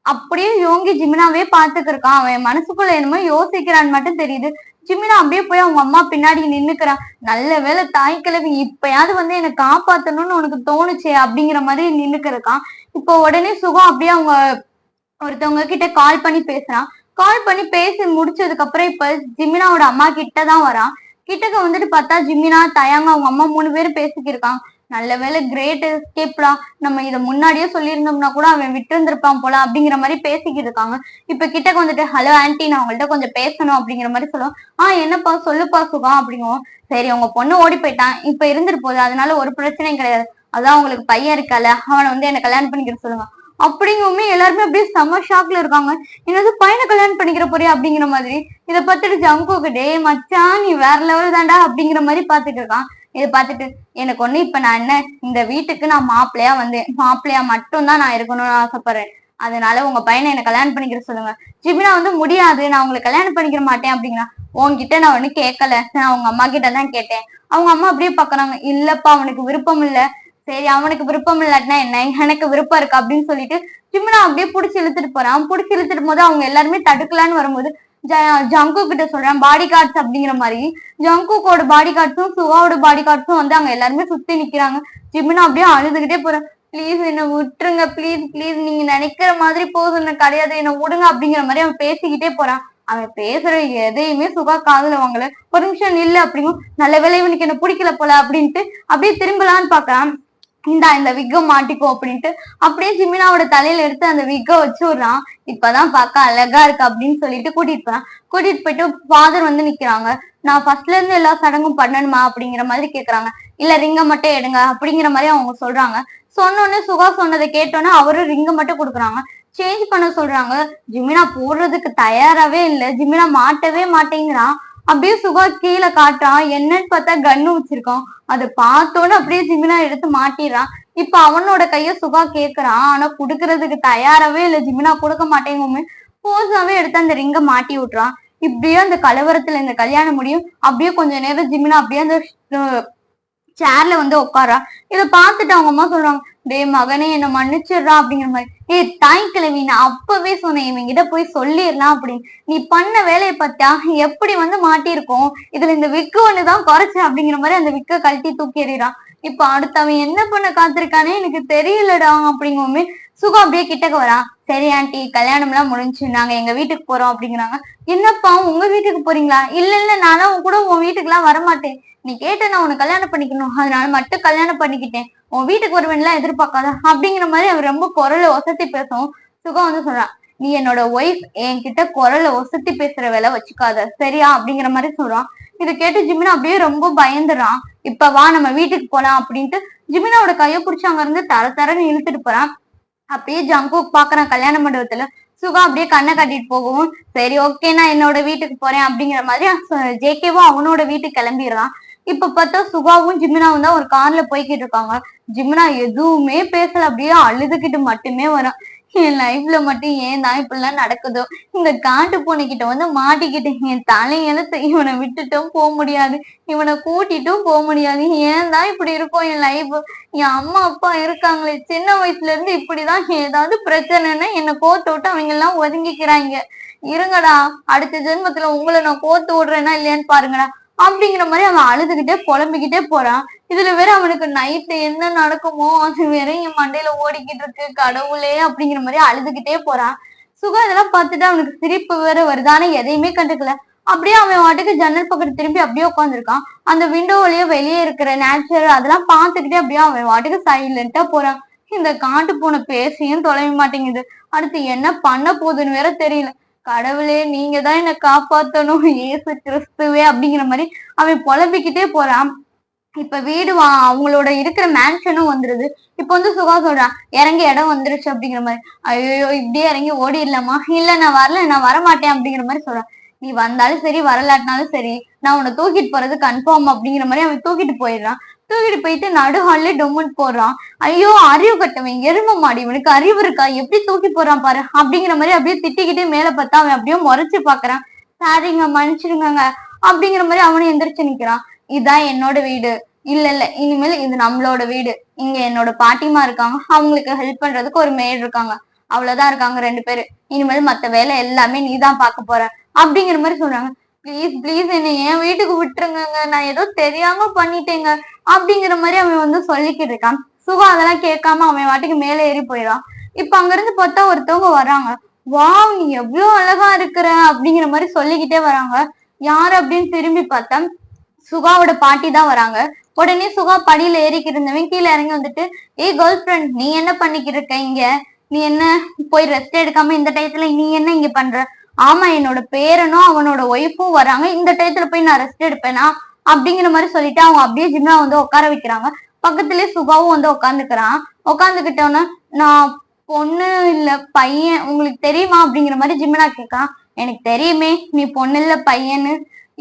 Speaker 1: அப்படியே யோங்கி ஜிமினாவே பாத்துக்கு இருக்கான். அவன் மனசுக்குள்ள என்னமோ யோசிக்கிறான்னு மட்டும் தெரியுது. ஜிமினா அப்படியே போய் அவங்க அம்மா பின்னாடி நின்னுக்கிறான். நல்ல வேலை தாய் கிழவி இப்பயாவது வந்து என்னை காப்பாத்தணும்னு உனக்கு தோணுச்சே அப்படிங்கிற மாதிரி நின்னுக்கிறக்கான். இப்போ உடனே சுகம் அப்படியே அவங்க ஒருத்தவங்க கிட்ட கால் பண்ணி பேசுறான். கால் பண்ணி பேசி முடிச்சதுக்கு அப்புறம் இப்ப ஜிமினாவோட அம்மா கிட்டதான் வரான். கிட்டக்க வந்துட்டு பார்த்தா ஜிமினா தயங்க அவங்க அம்மா 3 பேரும் பேசிக்கிருக்காங்க. நல்ல வேலை கிரேட் எஸ்கேப்டா, நம்ம இதை முன்னாடியே சொல்லியிருந்தோம்னா கூட அவன் விட்டு இருந்திருப்பான் போல அப்படிங்கிற மாதிரி பேசிக்கிட்டு இருக்காங்க. இப்ப கிட்டக்க வந்துட்டு ஹலோ ஆன்டி, நான் உங்கள்ட்ட கொஞ்சம் பேசணும் அப்படிங்கிற மாதிரி சொல்லுவோம். என்னப்பா சொல்லுப்பா சுகம் அப்படிங்குவோம். சரி உங்க பொண்ணு ஓடி போயிட்டான், இப்ப இருந்துட்டு போகுது, அதனால ஒரு பிரச்சனையும் கிடையாது. அதான் உங்களுக்கு பையன் இருக்கால, அவனை வந்து என்ன கல்யாணம் பண்ணிக்கிற சொல்லுங்க அப்படிங்குமே எல்லாருமே அப்படியே செம்ம ஷாக்ல இருக்காங்க. என்னது பையனை கல்யாணம் பண்ணிக்கிற போறியா அப்படிங்கிற மாதிரி. இதை பார்த்துட்டு ஜங்குக்கு டே மச்சான் நீ வேற லெவல் தாண்டா அப்படிங்கிற மாதிரி பாத்துட்டு இருக்கான். இதை பார்த்துட்டு எனக்கு ஒண்ணு இப்ப நான் என்ன இந்த வீட்டுக்கு நான் மாப்பிள்ளையா வந்தேன், மாப்பிள்ளையா மட்டும் தான் நான் இருக்கணும்னு ஆசைப்படுறேன். அதனால உங்க பையனை என்ன கல்யாணம் பண்ணிக்கிற சொல்லுங்க. ஜிமினா வந்து முடியாது, நான் உங்களை கல்யாணம் பண்ணிக்கிற மாட்டேன் அப்படிங்கிறா. உன்கிட்ட நான் ஒண்ணு கேட்கல, நான் அவங்க அம்மா கிட்ட தான் கேட்டேன். அவங்க அம்மா அப்படியே பாக்குறாங்க. இல்லப்பா அவனுக்கு விருப்பம் இல்ல. சரி அவனுக்கு விருப்பம் இல்லாட்டினா என்ன, எனக்கு விருப்பம் இருக்கு அப்படின்னு சொல்லிட்டு ஜிமினா அப்படியே புடிச்சு இழுத்துட்டு போறான். புடிச்சு இழுத்துட்டு போது அவங்க எல்லாருமே தடுக்கலான்னு வரும்போது ஜங்கு கிட்ட சொல்றான் பாடி கார்ட்ஸ் அப்படிங்கிற மாதிரி. ஜங்குக்கோட பாடி கார்ட்ஸும் சுகாவோட பாடி கார்ட்ஸும் வந்து அங்க எல்லாருமே சுத்தி நிக்கிறாங்க. ஜிமினா அப்படியே அழுதுகிட்டே போறேன். ப்ளீஸ் என்ன விட்டுருங்க, ப்ளீஸ் ப்ளீஸ், நீங்க நினைக்கிற மாதிரி போதும் கிடையாது, என்ன விடுங்க அப்படிங்கிற மாதிரி அவன் பேசிக்கிட்டே போறான். அவன் பேசுற எதையுமே சுகா காதுல வாங்கல. ஒரு நிமிஷம் இல்ல அப்படிங்கும். நல்ல வேலை இவனுக்கு என்ன பிடிக்கல போல அப்படின்ட்டு அப்படியே திரும்பலான்னு பாக்குறான். இந்த விக்க மாட்டிக்கோ அப்படின்ட்டு அப்படியே ஜிமினாவோட தலையில எடுத்து அந்த விக்க வச்சு விடுறான். இப்பதான் பார்க்க அழகா இருக்கு அப்படின்னு சொல்லிட்டு கூட்டிட்டு போறான். கூட்டிட்டு போயிட்டு ஃபாதர் வந்து நிக்கிறாங்க. நான் ஃபர்ஸ்ட்ல இருந்து எல்லா சடங்கும் பண்ணணுமா அப்படிங்கிற மாதிரி கேக்குறாங்க. இல்ல ரிங்க மட்டும் எடுங்க அப்படிங்கிற மாதிரி அவங்க சொல்றாங்க. சொன்னோடனே சுகா சொன்னதை கேட்டோன்னே அவரும் ரிங்க மட்டும் கொடுக்குறாங்க. சேஞ்ச் பண்ண சொல்றாங்க. ஜிமினா போடுறதுக்கு தயாராவே இல்ல. ஜிமினா மாட்டவே மாட்டேங்கிறான். அப்படியே சுகா கீழே காட்டுறான். என்னன்னு பார்த்தா கன்னு வச்சிருக்கான். அதை பார்த்தோன்னு அப்படியே ஜிமினா எடுத்து மாட்டிடுறான். இப்ப அவனோட கைய சுகா கேக்குறான். ஆனா குடுக்கறதுக்கு தயாராவே இல்ல. ஜிமினா கொடுக்க மாட்டேங்குமே போஸாவே எடுத்து அந்த ரிங்க மாட்டி விட்டுறான். இப்படியே அந்த கலவரத்துல இந்த கல்யாணம் முடியும். அப்படியே கொஞ்ச நேரம் ஜிமினா அப்படியே அந்த சேர்ல வந்து உட்காரா. இதை பார்த்துட்டு அவங்க அம்மா சொல்றாங்க. டே மகனே என்ன மன்னிச்சிடுறா அப்படிங்கிற மாதிரி. தாய் கிழவி, நான் அப்பவே சொன்னேன் இவங்கிட்ட போய் சொல்லிடலாம் அப்படின்னு. நீ பண்ண வேலையை பார்த்தா எப்படி வந்து மாட்டிருக்கோம், இதுல இந்த விக்கு ஒண்ணுதான் குறைச்சேன் அப்படிங்கிற மாதிரி அந்த விக்க கழட்டி தூக்கி எறிறான். இப்ப அடுத்தவன் என்ன பண்ண காத்திருக்கானே எனக்கு தெரியலடா அப்படிங்குமே சுகம் அப்படியே கிட்டக்க வரான். சரி ஆண்டி கல்யாணம் எல்லாம் முடிஞ்சு நாங்க எங்க வீட்டுக்கு போறோம் அப்படிங்கிறாங்க. என்னப்பா உங்க வீட்டுக்கு போறீங்களா? இல்ல இல்ல நானும் கூட உன் வீட்டுக்கு எல்லாம் வரமாட்டேன், நீ கேட்ட நான் உன்னை கல்யாணம் பண்ணிக்கணும், அதனால மட்டும் கல்யாணம் பண்ணிக்கிட்டேன், உன் வீட்டுக்கு வருவேன்லாம் எதிர்பார்க்காத அப்படிங்கிற மாதிரி அவர் ரொம்ப குரலை ஒசத்தி பேசவும் சுகம் வந்து சொல்றான். நீ என்னோட ஒய்ஃப், என்கிட்ட குரலை ஒசத்தி பேசுற வேலை வச்சுக்காத சரியா அப்படிங்கிற மாதிரி சொல்றான். இதை கேட்டு ஜிமினா அப்படியே ரொம்ப பயந்துறான். இப்ப வா நம்ம வீட்டுக்கு போலாம் அப்படின்ட்டு ஜிமினாவோட கையை பிடிச்சி அங்க இருந்து தர தரன்னு இழுத்துட்டு போறான். அப்படியே ஜங்குக் பாக்குறான் கல்யாண மண்டபத்துல. சுகா அப்படியே கண்ணை கட்டிட்டு போகவும் சரி ஓகே நான் என்னோட வீட்டுக்கு போறேன் அப்படிங்கிற மாதிரி ஜேகேவும் அவனோட வீட்டுக்கு கிளம்பிடுறான். இப்ப பார்த்தா சுகாவும் ஜிமினாவும் தான் ஒரு கார்ல போய்கிட்டு இருக்காங்க. ஜிமினா எதுவுமே பேசல, அப்படியே அழுதுகிட்டு மட்டுமே வரான். என் லைஃப்ல மட்டும் ஏன் தான் இப்படிலாம் நடக்குதோ, இந்த காட்டு பூனைக்கிட்ட வந்து மாட்டிக்கிட்டு என் தலையெழுத்து இவனை விட்டுட்டும் போக முடியாது, இவனை கூட்டிட்டும் போக முடியாது, ஏன் தான் இப்படி இருக்கும் என் லைஃப். என் அம்மா அப்பா இருக்காங்களே, சின்ன வயசுல இருந்து இப்படிதான், ஏதாவது பிரச்சனைன்னா என்னை கோத்து விட்டு அவங்க எல்லாம் ஒதுங்கிக்கிறாங்க. இருங்கடா அடுத்த ஜென்மத்துல உங்களை நான் கோத்து விடுறேன்னா இல்லையான்னு பாருங்கடா அப்படிங்கிற மாதிரி அவன் அழுதுகிட்டே புலம்பிக்கிட்டே போறான். இதுல வேற அவனுக்கு நைட்டு என்ன நடக்குமோ அது வேற என் மண்டையில ஓடிக்கிட்டு இருக்கு கடவுளே அப்படிங்கிற மாதிரி அழுதுகிட்டே போறான். சுகா இதெல்லாம் பார்த்துட்டு அவனுக்கு சிரிப்பு வேற வருது. ஆனா எதையுமே கண்டுக்கல. அப்படியே அவன் வாட்டுக்கு ஜன்னல் பக்கத்து திரும்பி அப்படியே உட்காந்துருக்கான். அந்த விண்டோ வழியா வெளியே இருக்கிற நேச்சுரல் அதெல்லாம் பார்த்துக்கிட்டே அப்படியே அவன் வாட்டுக்கு சைலண்டா போறான். இந்த காட்டு பூனை பேசியும் தொலைய மாட்டேங்குது. அடுத்து என்ன பண்ண போகுதுன்னு வேற தெரியல. கடவுளே நீங்க தான் என்ன காப்பாத்தணும், ஏசு கிறிஸ்துவே அப்படிங்கிற மாதிரி அவன் புலம்பிக்கிட்டே போறான். இப்ப வீடு அவங்களோட இருக்கிற மேன்ஷனும் வந்துருது. இப்ப வந்து சுகா சொல்றான் இறங்கி இடம் வந்துருச்சு அப்படிங்கிற மாதிரி. ஐயோ இப்படியே இறங்கி ஓடிடலாமா? இல்ல நான் வரல, நான் வரமாட்டேன் அப்படிங்கிற மாதிரி சொல்றான். நீ வந்தாலும் சரி வரலாட்டினாலும் சரி நான் உன்னை தூக்கிட்டு போறது கன்ஃபார்ம் அப்படிங்கிற மாதிரி அவன் தூக்கிட்டு போயிடுறான். தூக்கிட்டு போயிட்டு நடுஹால்ல டொம்முன்னு போடுறான். ஐயோ அறிவு கட்டவன் எரும மாடி, இவனுக்கு அறிவு இருக்கா, எப்படி தூக்கி போறான் பாரு அப்படிங்கிற மாதிரி அப்படியே திட்டிக்கிட்டே மேல பார்த்தா அவன் அப்படியே முறைச்சு பாக்குறான். சாரிங்க மன்னிச்சிருங்க அப்படிங்கிற மாதிரி அவனும் எந்திரிச்சு நிக்கிறான். இதான் என்னோட வீடு, இல்ல இல்ல இனிமேல் இது நம்மளோட வீடு, இங்க என்னோட பாட்டிமா இருக்காங்க, அவங்களுக்கு ஹெல்ப் பண்றதுக்கு ஒரு மேட் இருக்காங்க, அவ்வளவுதான் இருக்காங்க 2 பேரு, இனிமேல் மத்த வேலை எல்லாமே நீதான் பாக்க போற அப்படிங்கிற மாதிரி சொல்றாங்க. ப்ளீஸ் ப்ளீஸ் என்ன என் வீட்டுக்கு விட்டுருங்க, நான் ஏதோ தெரியாம பண்ணிட்டேங்க அப்படிங்கிற மாதிரி அவன் வந்து சொல்லிக்கிட்டு இருக்கான். சுகா அதெல்லாம் கேட்காம அவன் வாட்டுக்கு மேலே ஏறி போயிடான். இப்ப அங்க இருந்து பார்த்தா ஒருத்தவங்க வராங்க. வாவ் நீ எவ்வளவு அழகா இருக்கிற அப்படிங்கிற மாதிரி சொல்லிக்கிட்டே வராங்க. யாரு அப்படின்னு திரும்பி பார்த்தா சுகாவோட பாட்டி தான் வராங்க. உடனே சுகா படியில ஏறிக்கிட்டு இருந்தவன் கீழே இறங்கி வந்துட்டு, ஏய் கேர்ள் ஃப்ரெண்ட் நீ என்ன பண்ணிக்கிட்டு இருக்க இங்க? நீ என்ன போய் ரெஸ்ட் எடுக்காம இந்த டயத்துல நீ என்ன இங்க பண்ற? ஆமா என்னோட பேரனும் அவனோட ஒய்ஃபும் வராங்க, இந்த டயத்துல போய் நான் ரெஸ்ட் எடுப்பேனா அப்படிங்கிற மாதிரி சொல்லிட்டு அவங்க அப்படியே ஜிம்னா வந்து உட்கார வைக்கிறாங்க. பக்கத்துலயே சுகாவும் வந்து உட்காந்துக்கிறான். உட்காந்துக்கிட்டோன்னா நான் பொண்ணு இல்ல பையன் உங்களுக்கு தெரியுமா அப்படிங்கிற மாதிரி ஜிம்னா கேட்கான். எனக்கு தெரியுமே நீ பொண்ணு இல்ல பையன்னு.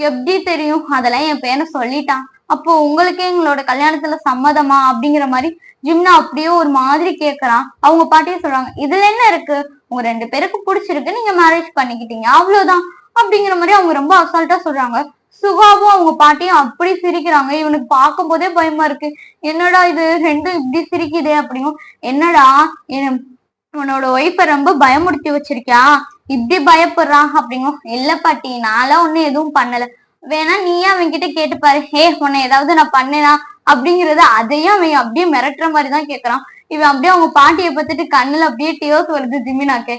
Speaker 1: எப்படி தெரியும்? அதெல்லாம் என் பையனை சொல்லிட்டான். அப்போ உங்களுக்கே எங்களோட கல்யாணத்துல சம்மதமா அப்படிங்கிற மாதிரி ஜிம்னா அப்படியே ஒரு மாதிரி கேக்குறான். அவங்க பாட்டியே சொல்றாங்க இதுல என்ன இருக்கு, உங்க 2 பேருக்கு பிடிச்சிருக்கு, நீங்க மேரேஜ் பண்ணிக்கிட்டீங்க அவ்வளவுதான் அப்படிங்கிற மாதிரி அவங்க ரொம்ப அசால்ட்டா சொல்றாங்க. சுகாவும் அவங்க பாட்டியும் அப்படி சிரிக்கிறாங்க. இவனுக்கு பார்க்கும் போதே பயமா இருக்கு. என்னடா இது ரெண்டும் இப்படி சிரிக்குதே அப்படிங்கும். என்னடா உன்னோட ஒய்ஃபை ரொம்ப பயமுறுத்தி வச்சிருக்கியா, இப்படி பயப்படுறான் அப்படிங்கும். இல்ல பாட்டி நான்லாம் ஒண்ணு எதுவும் பண்ணல, வேணா நீயே அவன் கிட்ட கேட்டு பாரு, உன்னை ஏதாவது நான் பண்ணேனா அப்படிங்கறது அதையும் அவன் அப்படியே மிரட்டுற மாதிரிதான் கேக்குறான். இவன் அப்படியே அவங்க பாட்டியை பார்த்துட்டு கண்ணுல அப்படியே டியோஸ் வருது ஜிமினாக்கு.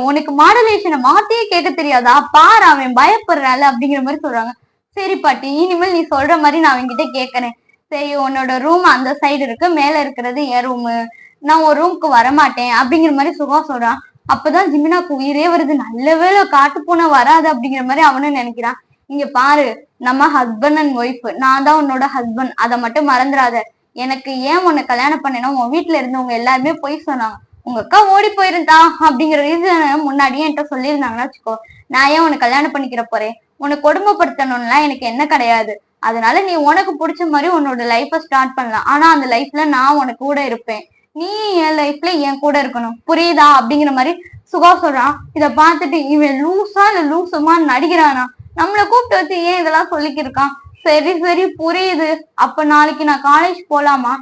Speaker 1: உனக்கு மாடுலேஷனை மாத்தியே கேட்க தெரியாதா, பாரு அவன் பயப்படுறாள் அப்படிங்கிற மாதிரி சொல்றாங்க. சரி பாட்டி இனிமேல் நீ சொல்ற மாதிரி நான் அவன்கிட்ட கேட்கறேன். சரி உன்னோட ரூம் அந்த சைடு இருக்கு, மேல இருக்கிறது என் ரூமு, நான் ஒரு ரூமுக்கு வரமாட்டேன் அப்படிங்கிற மாதிரி சுகா சொல்றான். அப்பதான் ஜிமினாக்கு உயிரே வருது. நல்ல வேலை காட்டு பூனை வராது அப்படிங்கிற மாதிரி அவனும் நினைக்கிறான். இங்க பாரு நம்ம ஹஸ்பண்ட் அண்ட் ஒய்ஃப், நான் தான் உன்னோட ஹஸ்பண்ட், அதை மட்டும் மறந்துடாத. எனக்கு ஏன் உன்னை கல்யாணம் பண்ணணும், உன் வீட்டுல இருந்தவங்க எல்லாருமே பொய் சொன்னாங்க. உங்க அக்கா ஓடி போயிருந்தா அப்படிங்கிற ரீசன் முன்னாடியே என்கிட்ட சொல்லியிருந்தாங்கன்னா வச்சுக்கோ, நான் ஏன் உன்னை கல்யாணம் பண்ணிக்கிற போறேன், உன்னை கொடுமைப்படுத்தணும்லாம் எனக்கு என்ன கிடையாது. அதனால நீ உனக்கு பிடிச்ச மாதிரி உன்னோட லைஃப ஸ்டார்ட் பண்ணலாம். ஆனா அந்த லைஃப்ல நான் உனக்கு கூட இருப்பேன், நீ என் லைஃப்ல என் கூட இருக்கணும், புரியுதா அப்படிங்கிற மாதிரி சுகா சொல்றான். இத பார்த்துட்டு இவன் லூசா இல்ல லூசுமா நடிக்கிறானா, நம்மளை கூப்பிட்டு வச்சு ஏன் இதெல்லாம் சொல்லிக்கிட்டு இருக்கான். சரி சரி புரியுது, அப்ப நாளைக்கு நான் காலேஜ் போலாமா?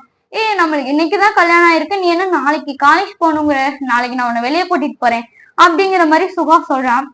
Speaker 1: நம்மளுக்கு இன்னைக்குதான் கல்யாணம் ஆயிருக்கு, நீ என்ன நாளைக்கு காலேஜ் போகணுங்கிற, நாளைக்கு நான் உன்னை வெளியே கூட்டிட்டு போறேன் அப்படிங்கிற மாதிரி சுகா சொல்றான்.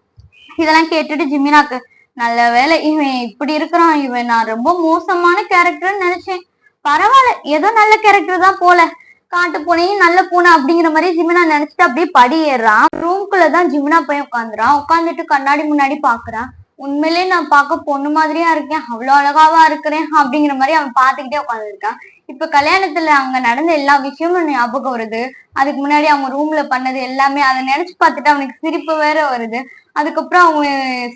Speaker 1: இதெல்லாம் கேட்டுட்டு ஜிமினாக்கு நல்ல வேலை இவன் இப்படி இருக்கிறான், இவன் நான் ரொம்ப மோசமான கேரக்டர்னு நினைச்சேன், பரவாயில்ல ஏதோ நல்ல கேரக்டர் தான் போல, காட்டு பூனையும் நல்ல பூனை அப்படிங்கிற மாதிரி ஜிமினா நினைச்சிட்டு அப்படியே படி ஏறான். ரூம்குள்ளதான் ஜிமினா போய் உட்காந்துறான். உட்காந்துட்டு கண்ணாடி முன்னாடி பாக்குறான். உண்மையிலே நான் பார்க்க பொண்ணு மாதிரியா இருக்கேன், அவ்வளவு அழகாவா இருக்கிறேன் அப்படிங்கிற மாதிரி அவன் பாத்துக்கிட்டே உட்காந்துருக்கான். இப்ப கல்யாணத்துல அங்க நடந்த எல்லா விஷயமும் ஞாபகம் வருது. அதுக்கு முன்னாடி அவங்க ரூம்ல பண்ணது எல்லாமே அதை நினைச்சு பார்த்துட்டு அவனுக்கு சிரிப்பு வேற வருது. அதுக்கப்புறம் அவங்க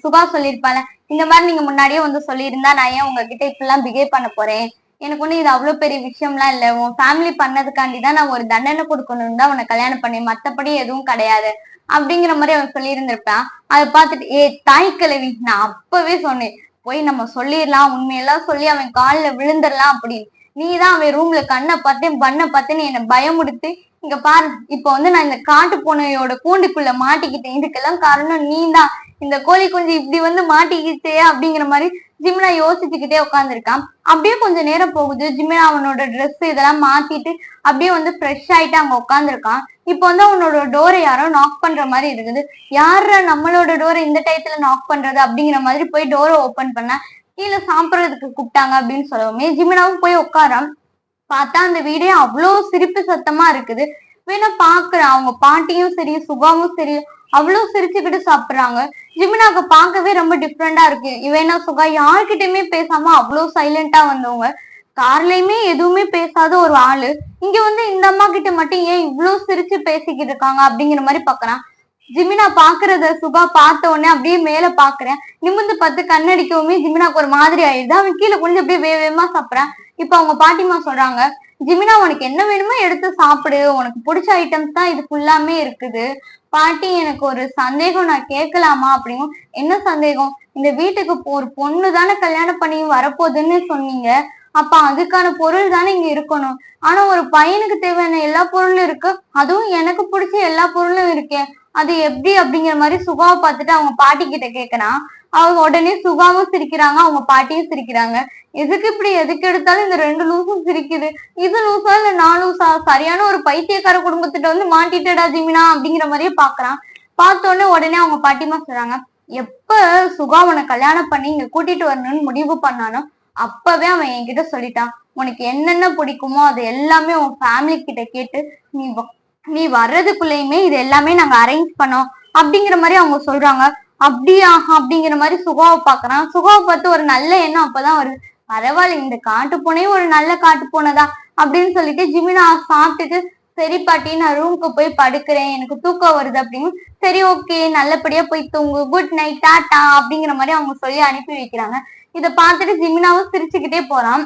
Speaker 1: சுகா சொல்லியிருப்பால, இந்த மாதிரி நீங்க முன்னாடியே வந்து சொல்லியிருந்தா நான் ஏன் உங்ககிட்ட இப்பெல்லாம் பிஹேவ் பண்ண போறேன், எனக்கு ஒண்ணு இது அவ்வளவு பெரிய விஷயம்லாம் இல்ல, உன் ஃபேமிலி பண்ணதுக்காண்டிதான் நான் ஒரு தண்டனை கொடுக்கணும்னு தான் உன்னை கல்யாணம் பண்ணேன், மத்தபடி எதுவும் கிடையாது அப்படிங்கிற மாதிரி அவன் சொல்லியிருந்திருப்பான். அதை பார்த்துட்டு தாய் கிழவி நான் அப்பவே சொன்னேன், போய் நம்ம சொல்லிடலாம், உண்மையெல்லாம் சொல்லி அவன் காலில் விழுந்துடலாம் அப்படின்னு. நீதான் அவன் ரூம்ல கண்ணை பார்த்தேன் பண்ண பார்த்தேன்னு என்னை பயமுடுத்து இங்க பாரு இப்ப வந்து நான் இந்த காட்டு பூனையோட கூண்டுக்குள்ள மாட்டிக்கிட்டேன், இதுக்கெல்லாம் காரணம் நீ தான், இந்த கோழி குஞ்சு இப்படி வந்து மாட்டிக்கிட்டே அப்படிங்கிற மாதிரி ஜிம்னா யோசிச்சுக்கிட்டே உட்காந்துருக்கான். அப்படியே கொஞ்சம் நேரம் போகுது. ஜிம்னா அவனோட ட்ரெஸ் இதெல்லாம் மாத்திட்டு அப்படியே வந்து ஃப்ரெஷ் ஆயிட்டு அங்க உட்காந்துருக்கான். இப்போ வந்து அவனோட டோரை யாரோ நாக் பண்ற மாதிரி இருக்குது. யார நம்மளோட டோரை இந்த டயத்துல நாக் பண்றது அப்படிங்கிற மாதிரி போய் டோரை ஓபன் பண்ண கீழே சாப்பிட்றதுக்கு கூப்பிட்டாங்க அப்படின்னு சொல்லவுமே ஜிமினாவும் போய் உட்காரான். பார்த்தா அந்த வீடே அவ்வளவு சிரிப்பு சத்தமா இருக்குது. வேணா பாக்குறான், அவங்க பாட்டியும் சரி சுகாவும் சரி அவ்வளவு சிரிச்சுக்கிட்டு சாப்பிடுறாங்க. ஜிமினாக்கு பார்க்கவே ரொம்ப டிஃப்ரெண்டா இருக்கு. இவனா சுகா யாருக்கிட்டயுமே பேசாம அவ்வளவு சைலண்டா வந்தவங்க, கார்லயுமே எதுவுமே பேசாத ஒரு ஆளு இங்க வந்து இந்த அம்மா கிட்ட மட்டும் ஏன் இவ்வளவு சிரிச்சு பேசிக்கிட்டு இருக்காங்க அப்படிங்கிற மாதிரி பாக்குறான். ஜிமினா பாக்குறத சுகா பார்த்த உடனே அப்படியே மேல பாக்குறேன், நிமிந்து பார்த்து கண்ணடிக்கவுமே ஜிமினாக்கு ஒரு மாதிரி ஆயிடுது. அவன் கீழே கொஞ்சம் அப்படியே வேகமா சாப்பிட்றான். இப்ப அவங்க பாட்டிமா சொல்றாங்க, ஜிமினா உனக்கு என்ன வேணுமோ எடுத்து சாப்பிடு, உனக்கு பிடிச்ச ஐட்டம்ஸ் தான் இது ஃபுல்லாமே இருக்குது. பாட்டி எனக்கு ஒரு சந்தேகம், நான் கேட்கலாமா அப்படிங்கும். என்ன சந்தேகம்? இந்த வீட்டுக்கு ஒரு பொண்ணு தானே கல்யாணம் பண்ணி வரப்போகுதுன்னு சொன்னீங்க, அப்ப அதுக்கான பொருள் தானே இங்க இருக்கணும். ஆனா ஒரு பையனுக்கு தேவையான எல்லா பொருளும் இருக்கு, அதுவும் எனக்கு பிடிச்ச எல்லா பொருளும் இருக்கே, அது எப்படி அப்படிங்கிற மாதிரி சுகாவை பார்த்துட்டு அவங்க பாட்டி கிட்ட கேட்கறான். அவங்க உடனே சுகாவும் சிரிக்கிறாங்க, அவங்க பாட்டியும் சிரிக்கிறாங்க. எதுக்கு இப்படி எதுக்கு எடுத்தாலும் இந்த 2 லூசும் சிரிக்குது, இது லூசா இல்ல நான் லூசா, சரியான ஒரு பைத்தியக்கார குடும்பத்திட்ட வந்து மாட்டிட்டடா ஜிமினா அப்படிங்கிற மாதிரியே பாக்குறான். பார்த்தோன்னே உடனே அவங்க பாட்டிமா சொல்றாங்க, எப்ப சுகா உன்னை கல்யாணம் பண்ணி இங்க கூட்டிட்டு வரணும்னு முடிவு பண்ணானோ அப்பவே அவன் என்கிட்ட சொல்லிட்டான், உனக்கு என்னென்ன பிடிக்குமோ அது எல்லாமே உன் ஃபேமிலி கிட்ட கேட்டு நீ நீ வர்றதுக்குள்ளயுமே இது எல்லாமே நாங்க அரேஞ்ச் பண்ணோம் அப்படிங்கிற மாதிரி அவங்க சொல்றாங்க. அப்படியா அப்படிங்கிற மாதிரி சுகாவை பாக்குறான். சுகாவை பார்த்து ஒரு நல்ல எண்ணம் அப்பதான் வருது, பரவாயில்ல இந்த காட்டு பூனையும் ஒரு நல்ல காட்டு பூனைதா அப்படின்னு சொல்லிட்டு ஜிமினா சாப்பிட்டுட்டு, சரி பாட்டி நான் ரூமுக்கு போய் படுக்கிறேன், எனக்கு தூக்கம் வருது அப்படின்னு. சரி ஓகே நல்லபடியா போய் தூங்கு, குட் நைட் டாட்டா அப்படிங்கிற மாதிரி அவங்க சொல்லி அனுப்பி வைக்கிறாங்க. இதை பார்த்துட்டு ஜிமினாவும் சிரிச்சுக்கிட்டே போறான்.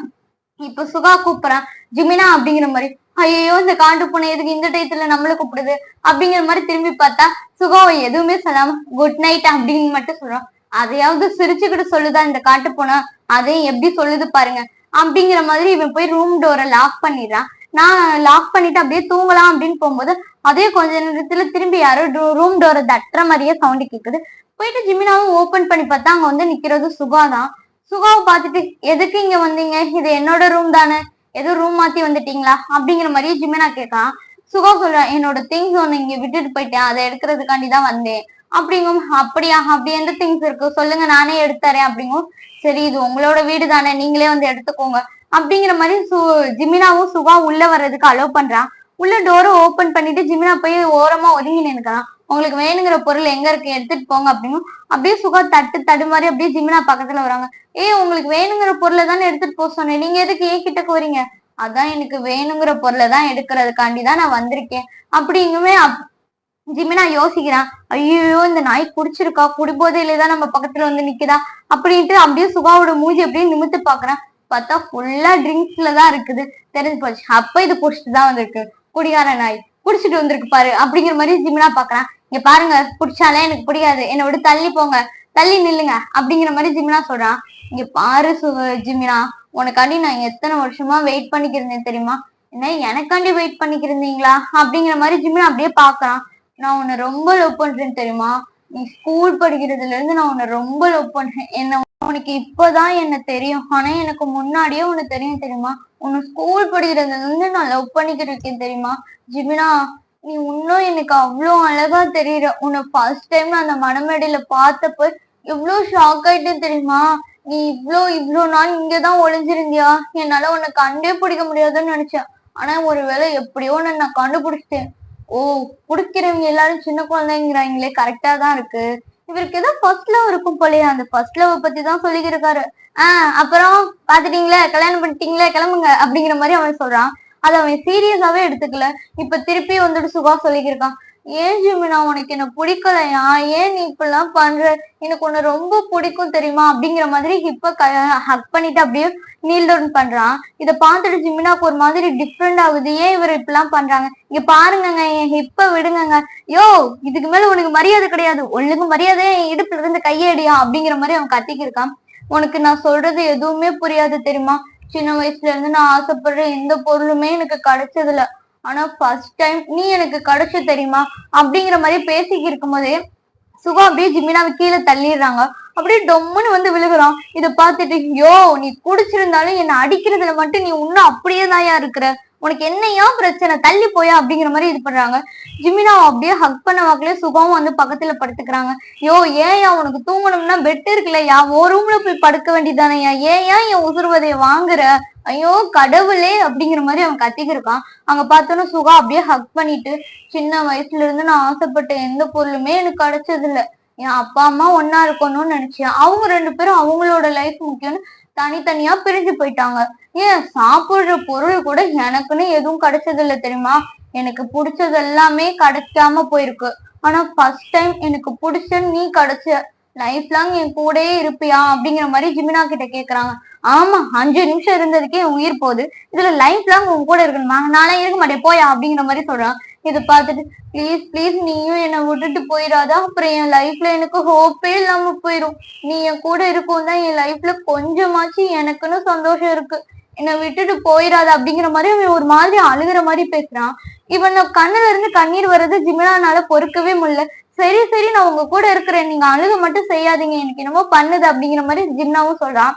Speaker 1: இப்ப சுகா கூப்பிடுறான் ஜிமினா அப்படிங்கிற மாதிரி. ஐயோ இந்த காட்டு பூனை எதுக்கு இந்த டயத்துல நம்மள கூப்பிடுது அப்படிங்கிற மாதிரி திரும்பி பார்த்தா சுகாவை எதுவுமே சொல்லாம குட் நைட் அப்படின்னு மட்டும் சொல்றான். அதையாவது சிரிச்சுக்கிட்டு சொல்லுதா இந்த காட்டு பூனை, அதையும் எப்படி சொல்லுது பாருங்க அப்படிங்கிற மாதிரி இவன் போய் ரூம் டோரை லாக் பண்ணிடுறான். நான் லாக் பண்ணிட்டு அப்படியே தூங்கலாம் அப்படின்னு போகும்போது அதே கொஞ்ச நேரத்துல திரும்பி யாரோ ரூம் டோரை தட்டுற மாதிரியே சவுண்டு கேக்குது. போயிட்டு ஜிமினாவும் ஓபன் பண்ணி பார்த்தா அங்க வந்து நிக்கிறது சுகா தான். சுகாவை பார்த்துட்டு எதுக்கு இங்க வந்தீங்க, இது என்னோட ரூம் தானே, எதுவும் ரூம் மாத்தி வந்துட்டீங்களா அப்படிங்கிற மாதிரியே ஜிமினா கேட்கான். சுகா சொல்றேன், என்னோட திங்ஸ் ஒண்ணு இங்க விட்டுட்டு போயிட்டேன், அதை எடுக்கிறதுக்காண்டி தான் வந்தேன் அப்படிங்கும். அப்படியா, அப்படி எந்த திங்ஸ் இருக்கு சொல்லுங்க நானே எடுத்துறேன் அப்படிங்கும். சரி இது உங்களோட வீடு தானே நீங்களே வந்து எடுத்துக்கோங்க அப்படிங்கிற மாதிரி ஜிமினாவும் சுகா உள்ள வர்றதுக்கு அலோவ் பண்றான். உள்ள டோரை ஓபன் பண்ணிட்டு ஜிமினா போய் ஓரமா ஒதுங்கி நினைக்கிறான். உங்களுக்கு வேணுங்கிற பொருள் எங்க இருக்கு எடுத்துட்டு போங்க அப்படிங்கும். அப்படியே சுகா தடு மாதிரி அப்படியே ஜிமினா பக்கத்துல வராங்க. உங்களுக்கு வேணுங்கிற பொருளை தானே எடுத்துட்டு போக சொன்னேன், நீங்க எதுக்கு ஏன் கிட்ட போறீங்க? அதான் எனக்கு வேணுங்கிற பொருளை தான் எடுக்கிறதுக்காண்டிதான் நான் வந்திருக்கேன் அப்படிங்குமே. ஜிமினா யோசிக்கிறான், ஐயோ இந்த நாய் குடிச்சிருக்கா, குடிபோதையிலதான் நம்ம பக்கத்துல வந்து நிக்குதா அப்படின்ட்டு அப்படியே சுகாவோட மூஞ்சி அப்படியே நிமித்து பாக்குறான். பார்த்தா ஃபுல்லா ட்ரிங்க்ஸ்ல தான் இருக்குது. தெரிஞ்சு போச்சு, அப்ப இது குடிச்சிட்டு தான் வந்திருக்கு, குடிகார நாய் குடிச்சிட்டு வந்திருக்கு பாரு அப்படிங்கிற மாதிரி ஜிமினா பாக்குறான். இங்க பாருங்க குடிச்சாலே எனக்கு பிடிக்காது, என்னை விட்டு தள்ளி போங்க, தள்ளி நில்லுங்க அப்படிங்கிற மாதிரி ஜிமினா சொல்றான். இங்க பாரு ஜிமினா, உனக்காண்டி நான் எத்தனை வருஷமா வெயிட் பண்ணிக்கிறேன் தெரியுமா, என்ன எனக்காண்டி வெயிட் பண்ணிக்கிறீங்களா அப்படிங்கிற மாதிரி ஜிமினா அப்படியே பாக்குறான். நான் உன்னை ரொம்ப லவ் பண்றேன்னு தெரியுமா, நீ ஸ்கூல் படிக்கிறதுல இருந்து நான் உன்னை ரொம்ப லவ் பண்றேன். என்ன உனக்கு இப்பதான் என்ன தெரியும், ஆனா எனக்கு முன்னாடியே உனக்கு தெரியும் தெரியுமா, உன்னை ஸ்கூல் படிக்கிறதுல இருந்து நான் லவ் பண்ணிக்கிட்டு இருக்கேன் தெரியுமா. ஜிமினா நீ இன்னும் எனக்கு அவ்வளோ அழகா தெரியற. உன்னை ஃபர்ஸ்ட் டைம் அந்த மணமேடையில பார்த்தப்ப எவ்வளவு ஷாக் ஆயிட்டேன் தெரியுமா. நீ இவ்வளோ நாள் இங்கதான் ஒளிஞ்சிருந்தியா, என்னால உன்னை கண்டே பிடிக்க முடியாதுன்னு நினைச்சேன். ஆனா ஒருவேளை எப்படியோ உன்னை நான் கண்டுபிடிச்சிட்டேன். ஓ குடிக்கிறவங்க எல்லாரும் சின்ன குழந்தைங்கிறாங்களே, கரெக்டா தான் இருக்கு. இவருக்கு ஏதோ ஃபர்ஸ்ட் லவ் இருக்கும் போலயே, அந்த ஃபர்ஸ்ட் லவ் பத்தி தான் சொல்லிக்கிருக்காரு. அப்புறம் பாத்துட்டீங்களே, கல்யாணம் பண்ணிட்டீங்களே, கிளம்புங்க அப்படிங்கிற மாதிரி அவன் சொல்றான். அதை அவன் சீரியஸாவே எடுத்துக்கல. இப்ப திருப்பி வந்துட்டு சுகா சொல்லிக்கிருக்கான், ஏன் ஜிமினா உனக்கு என்ன பிடிக்கலையா, ஏன் நீ இப்பெல்லாம் பண்ற, எனக்கு உன்னை ரொம்ப பிடிக்கும் தெரியுமா அப்படிங்கிற மாதிரி இப்ப ஹக் பண்ணிட்டு அப்படியே நீல் டவுன் பண்றான். இதை பார்த்துட்டு ஜிமினாக்கு ஒரு மாதிரி டிஃப்ரெண்ட் ஆகுது, ஏன் இவர் இப்பெல்லாம் பண்றாங்க, இங்க பாருங்கங்க என் ஹிப்ப விடுங்கங்க, யோ இதுக்கு மேல உனக்கு மரியாதை கிடையாது, ஒழுங்கு மரியாதை என் இடுப்புல இருந்து கையடியா அப்படிங்கிற மாதிரி அவன் கத்திக்கு இருக்கான். உனக்கு நான் சொல்றது எதுவுமே புரியாது தெரியுமா, சின்ன வயசுல இருந்து நான் ஆசைப்படுற எந்த பொருளுமே எனக்கு கிடைச்சதில்ல, ஆனா ஃபர்ஸ்ட் டைம் நீ எனக்கு கிடைச்ச தெரியுமா அப்படிங்கிற மாதிரி பேசிக்கி இருக்கும் போதே சுகா அப்படியே ஜிமினாவை கீழே தள்ளிடுறாங்க. அப்படியே டொம்முன்னு வந்து விழுகுறான். இதை பார்த்துட்டு, யோ நீ குடிச்சிருந்தாலும் என்னை அடிக்கிறதுல மட்டும் நீ இன்னும் அப்படியே தாயா இருக்கிற, உனக்கு என்னையா பிரச்சனை, தள்ளி போயா அப்படிங்கிற மாதிரி இது பண்றாங்க. ஜிமினாவை அப்படியே ஹக் பண்ண வாக்குலயே சுகாவும் வந்து பக்கத்துல படுத்துக்கிறாங்க. யோ ஏயா உனக்கு தூங்கணும்னா பெட் இருக்குல்லையா, ஒரு ரூம்ல போய் படுக்க வேண்டியதானையா, ஏயா என் உசுறுவதைய வாங்குற, ஐயோ கடவுளே அப்படிங்கிற மாதிரி அவன் கத்திக்கு இருக்கான். அங்க பார்த்தோன்னு சுகா அப்படியே ஹக் பண்ணிட்டு, சின்ன வயசுல இருந்து நான் ஆசைப்பட்ட எந்த பொருளுமே எனக்கு கிடைச்சது இல்ல, என் அப்பா அம்மா ஒன்னா இருக்கணும்னு நினைச்சேன், அவங்க ரெண்டு பேரும் அவங்களோட லைஃப் முக்கியம்னு தனித்தனியா பிரிஞ்சு போயிட்டாங்க. ஏன் சாப்பிடுற பொருள் கூட எனக்குன்னு எதுவும் கிடைச்சது இல்ல தெரியுமா, எனக்கு பிடிச்சது எல்லாமே கிடைக்காம போயிருக்கு. ஆனா ஃபர்ஸ்ட் டைம் எனக்கு பிடிச்ச நீ கிடைச்ச, லைஃப் லாங் என் கூடயே இருப்பியா அப்படிங்கிற மாதிரி ஜிமினா கிட்ட கேக்குறாங்க. ஆமா 5 நிமிஷம் இருந்ததுக்கே என் உயிர் போகுது, இதுல லைஃப் லாங் உன் கூட இருக்கணுமா, நானே இருக்க மாட்டேன் போயா அப்படிங்கிற மாதிரி சொல்றான். இதை பார்த்துட்டு, ப்ளீஸ் ப்ளீஸ் நீயும் என்னை விட்டுட்டு போயிடாதா, அப்புறம் என் லைஃப்ல எனக்கு ஹோப்பே இல்லாம போயிரும், நீ என் கூட இருக்கும் தான் என் லைஃப்ல கொஞ்சமாச்சு எனக்குன்னு சந்தோஷம் இருக்கு, என்னை விட்டுட்டு போயிடாத அப்படிங்கிற மாதிரி அவன் ஒரு மாதிரி அழுகிற மாதிரி பேசுறான். இவன் கண்ணுல இருந்து கண்ணீர் வர்றது ஜிமினானால பொறுக்கவே முடியல. சரி சரி நான் உங்க கூட இருக்கிறேன், நீங்க அழுக மட்டும் செய்யாதீங்க, எனக்கு என்னமோ பண்ணுது அப்படிங்கிற மாதிரி ஜிம்னாவும் சொல்றான்.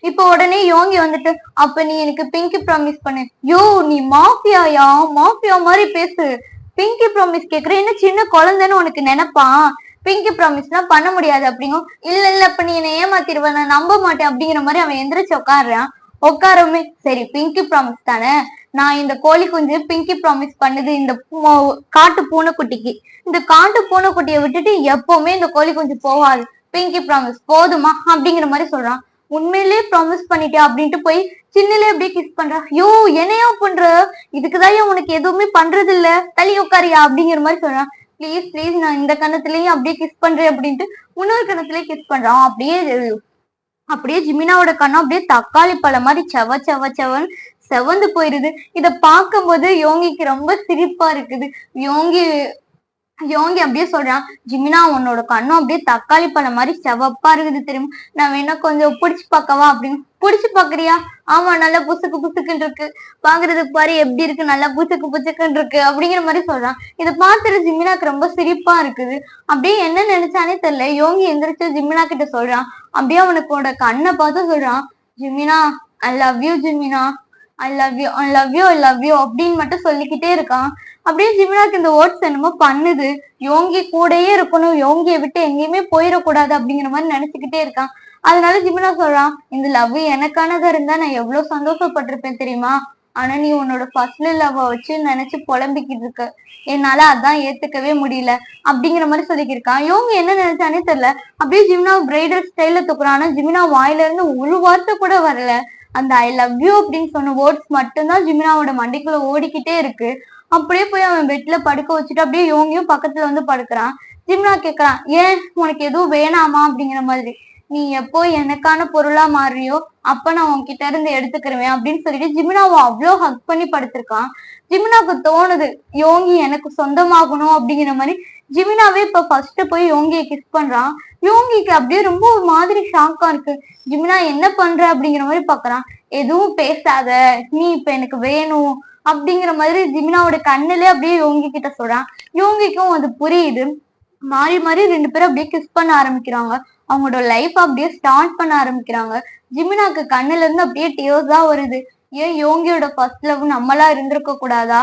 Speaker 1: இப்ப உடனே யோங்கி வந்துட்டு, அப்ப நீ எனக்கு பிங்கி ப்ராமிஸ் பண்ணு. யோ நீ மாஃபியாயா, மாஃபியா மாதிரி பேசு, பிங்கி ப்ராமிஸ் கேக்குற, என்ன சின்ன குழந்தைன்னு உனக்கு நினைப்பான், பிங்கி ப்ராமிஸ்லாம் பண்ண முடியாது அப்படிங்கும். இல்ல இப்ப நீ என்ன ஏமாத்திருவ, நான் நம்ப மாட்டேன் அப்படிங்கிற மாதிரி அவன் எந்திரிச்சு உட்காடுறான். உட்காரமே சரி பிங்கி ப்ராமிஸ் தானே, நான் இந்த கோழி குஞ்சு பிங்கி ப்ராமிஸ் பண்ணுது இந்த காட்டு பூனைக்குட்டிக்கு, இந்த காட்டு பூனைக்குட்டியை விட்டுட்டு எப்பவுமே இந்த கோழி குஞ்சு போகாது, பிங்கி ப்ராமிஸ் போதுமா அப்படிங்கிற மாதிரி சொல்றான். உண்மையிலேயே ப்ராமிஸ் பண்ணிட்டியா அப்படின்ட்டு போய் சின்னலே அப்படியே கிஸ் பண்றா. யோ என்னையா பண்ற, இதுக்குதான் உனக்கு எதுவுமே பண்றது இல்ல, தள்ளி உட்காரியா அப்படிங்கிற மாதிரி சொல்றான். ப்ளீஸ் ப்ளீஸ் நான் இந்த கணத்துலயும் அப்படியே கிஸ் பண்றேன் அப்படின்ட்டு இன்னொரு கணத்துலயே கிஸ் பண்றான். அப்படியே ஜிமினாவோட கண்ணம் அப்படியே தக்காளி பழம் மாதிரி செவன்னு செவந்து போயிருது. இத பார்க்கும்போது யோங்கிக்கு ரொம்ப சிரிப்பா இருக்குது. யோங்கி யோங்கி அப்படியே சொல்றான், ஜிமினா உன்னோட கண்ணும் அப்படியே தக்காளி பழம் மாதிரி செவப்பா இருக்குது தெரியுமா, நான் வேணா கொஞ்சம் புடிச்சு பார்க்கவா அப்படின்னு. புடிச்சு பாக்குறியா? ஆமா நல்லா புசுக்கு புசுக்குன்னு இருக்கு, பாக்குறதுக்கு பாரு எப்படி இருக்கு, நல்லா புசுக்கு புசுக்குன்னு இருக்கு அப்படிங்கிற மாதிரி சொல்றான். இதை பார்த்துட்டு ஜிமினாக்கு ரொம்ப சிரிப்பா இருக்குது. அப்படியே என்ன நினைச்சானே தெரியல. யோங்கி எந்திரிச்சு ஜிமினா கிட்ட சொல்றான். அப்படியே அவனுக்கோட கண்ணை பார்த்து சொல்றான், ஜிமினா ஐ லவ் யூ, ஜிமினா I love you, I love you, I love you அப்படின்னு மட்டும் சொல்லிக்கிட்டே இருக்கான். அப்படியே ஜிமினாக்கு இந்த வேர்ட்ஸ் என்னமோ பண்ணுது. யோங்கி கூடயே இருக்கணும், யோங்கியை விட்டு எங்கேயுமே போயிடக்கூடாது அப்படிங்கிற மாதிரி நினைச்சுக்கிட்டே இருக்கான். அதனால ஜிமினா சொல்றான், இந்த லவ் எனக்கானதா இருந்தா நான் எவ்வளவு சந்தோஷப்பட்டிருப்பேன் தெரியுமா, ஆனா நீ உன்னோட ஃபர்ஸ்ட் லவ் வச்சு நினைச்சு புலம்பிக்கிட்டு இருக்க, என்னால அதான் ஏத்துக்கவே முடியல அப்படிங்கிற மாதிரி சொல்லிக்கிருக்கான். யோங்கி என்ன நினைச்சானே தெரியல. அப்படியே ஜிமினா பிரைடல் ஸ்டைல தூக்குறான். ஆனா ஜிமினா வாயில இருந்து ஒரு வார்த்தை கூட வரல. அந்த ஐ லவ் யூ அப்படின்னு சொன்ன வேர்ட்ஸ் மட்டும்தான் ஜிமினாவோட மண்டைக்குள்ள ஓடிக்கிட்டே இருக்கு. அப்படியே போய் அவன் பெட்ல படுக்க வச்சுட்டு அப்படியே யோங்கியும் பக்கத்துல வந்து படுக்கிறான். ஜிமினா கேக்குறான், ஏன் உனக்கு எதுவும் வேணாமா அப்படிங்கிற மாதிரி. நீ எப்போ எனக்கான பொருளா மாறியோ அப்ப நான் உன்கிட்ட இருந்து எடுத்துக்கிருவேன் அப்படின்னு சொல்லிட்டு ஜிமினாவை அவ்வளோ ஹக் பண்ணி படுத்திருக்கான். ஜிமினாவுக்கு தோணுது யோங்கி எனக்கு சொந்தமாகணும் அப்படிங்கிற மாதிரி. ஜிமினாவே இப்ப ஃபர்ஸ்ட் போய் யோங்கியை கிஸ் பண்றான். யோங்கிக்கு அப்படியே ரொம்ப ஒரு மாதிரி ஷாக்கா இருக்கு. ஜிமினா என்ன பண்ற அப்படிங்கிற மாதிரி பாக்குறான். எதுவும் பேசாத, நீ இப்ப எனக்கு வேணும் அப்படிங்கிற மாதிரி ஜிமினாவோட கண்ணுல அப்படியே யோங்கி கிட்ட சொல்றான். யோங்கிக்கும் அது புரியுது. மாறி மாறி ரெண்டு பேரும் அப்படியே கிஸ் பண்ண ஆரம்பிக்கிறாங்க. அவங்களோட லைஃப் அப்படியே ஸ்டார்ட் பண்ண ஆரம்பிக்கிறாங்க. ஜிமினாக்கு கண்ணுல இருந்து அப்படியே டியர்ஸ் தான் வருது. ஏன் யோங்கியோட ஃபர்ஸ்ட் லவ் நம்மளா இருந்திருக்க கூடாதா,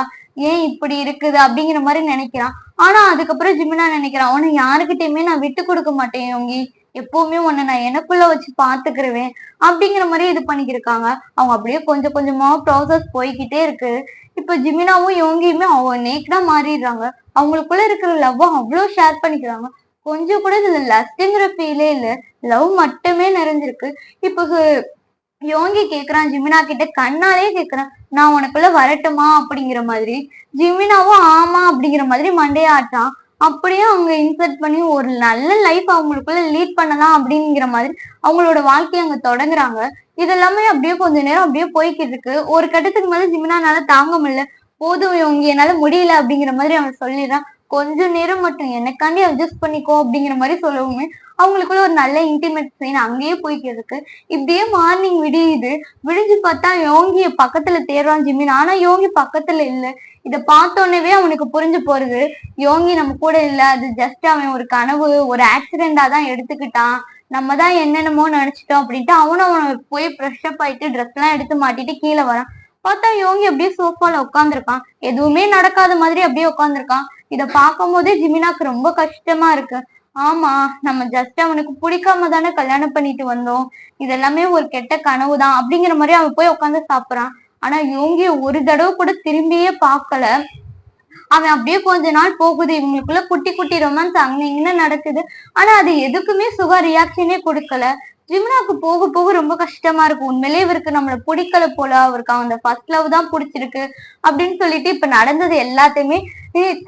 Speaker 1: ஏன் இப்படி இருக்குது அப்படிங்கிற மாதிரி நினைக்கிறான். ஆனா அதுக்கப்புறம் ஜிமினா நினைக்கிறான், உன்னை யாருக்கிட்டயுமே நான் விட்டு கொடுக்க மாட்டேன் யோங்கி, எப்பவுமே உன்னை நான் எனக்குள்ள வச்சு பாத்துக்கிருவேன் அப்படிங்கிற மாதிரி இது பண்ணிக்கிருக்காங்க. அவங்க அப்படியே கொஞ்சம் கொஞ்சமா ப்ராசஸ் போய்கிட்டே இருக்கு. இப்ப ஜிமினாவும் யோங்கியுமே அவங்க நேக்கடா மாறிடுறாங்க. அவங்களுக்குள்ள இருக்கிற லவ் அவ்வளவு ஷேர் பண்ணிக்கிறாங்க. கொஞ்சம் கூட இதுல லஸ்ட்ங்கிற ஃபீலே இல்ல, லவ் மட்டுமே நிறைஞ்சிருக்கு. இப்போ யோங்கி கேக்குறான் ஜிமினா கிட்ட, கண்ணாலே கேக்குறான், நான் உனக்குள்ள வரட்டுமா அப்படிங்கிற மாதிரி. ஜிமினாவும் ஆமா அப்படிங்கிற மாதிரி மண்டையாட்டான். அப்படியே அவங்க இன்சர்ட் பண்ணி ஒரு நல்ல லைஃப் அவங்களுக்குள்ள லீட் பண்ணலாம் அப்படிங்கிற மாதிரி அவங்களோட வாழ்க்கையை அங்க தொடங்குறாங்க. இதெல்லாமே அப்படியே கொஞ்ச நேரம் அப்படியே போய்கிட்டு இருக்கு. ஒரு கட்டத்துக்கு மேல ஜிமினானால தாங்க முடியல, போதும் இவங்க என்னால முடியல அப்படிங்கிற மாதிரி அவன் சொல்லிடுறான். கொஞ்ச நேரம் மட்டும் எனக்காண்டி அட்ஜஸ்ட் பண்ணிக்கோ அப்படிங்கிற மாதிரி சொல்லவுமே அவங்களுக்குள்ள ஒரு நல்ல இன்டிமேட் சீன் அங்கேயே போய்கிட்டு இருக்கு. இப்படியே மார்னிங் விடியுது. விடிஞ்சு பார்த்தா யோங்கிய பக்கத்துல தேடுறான் ஜிமின். ஆனா யோங்கி பக்கத்துல இல்ல. இத பார்த்தோன்னே அவனுக்கு புரிஞ்சு போறது, யோங்கி நம்ம கூட இல்ல, அது ஜஸ்ட் அவன் ஒரு கனவு, ஒரு ஆக்சிடென்டா தான் எடுத்துக்கிட்டான், நம்ம தான் என்னென்னமோ நினைச்சிட்டோம் அப்படின்ட்டு அவனை போய் ஃப்ரெஷ் அப் ஆயிட்டு ட்ரெஸ் எல்லாம் எடுத்து மாட்டிட்டு கீழே வரான். பார்த்தா யோங்கி அப்படியே சோஃபால உட்காந்துருக்கான். எதுவுமே நடக்காத மாதிரி அப்படியே உட்காந்துருக்கான். இத பார்க்கும் போதே ஜிமினாக்கு ரொம்ப கஷ்டமா இருக்கு. ஆமா, நம்ம ஜஸ்ட் அவனுக்கு பிடிக்காம தானே கல்யாணம் பண்ணிட்டு வந்தோம், இதெல்லாமே ஒரு கெட்ட கனவு தான் அப்படிங்கிற மாதிரி அவன் போய் உட்காந்து சாப்பிடுறான். ஆனா யோங்கிய ஒரு தடவை கூட திரும்பியே பார்க்கல. அவன் அப்படியே கொஞ்ச நாள் போகுது, இவங்களுக்குள்ள குட்டி குட்டி ரொமான்ஸ் அங்க இங்க நடக்குது. ஆனா அது எதுக்குமே சுகா ரியாக்ஷனே கொடுக்கல. ஜிம்னாக்கு போக போக ரொம்ப கஷ்டமா இருக்கு. உண்மையிலே இவருக்கு நம்மள பிடிக்கல போல, அவருக்கு அந்த ஃபர்ஸ்ட் லவ் தான் பிடிச்சிருக்கு அப்படின்னு சொல்லிட்டு இப்ப நடந்தது எல்லாத்தையுமே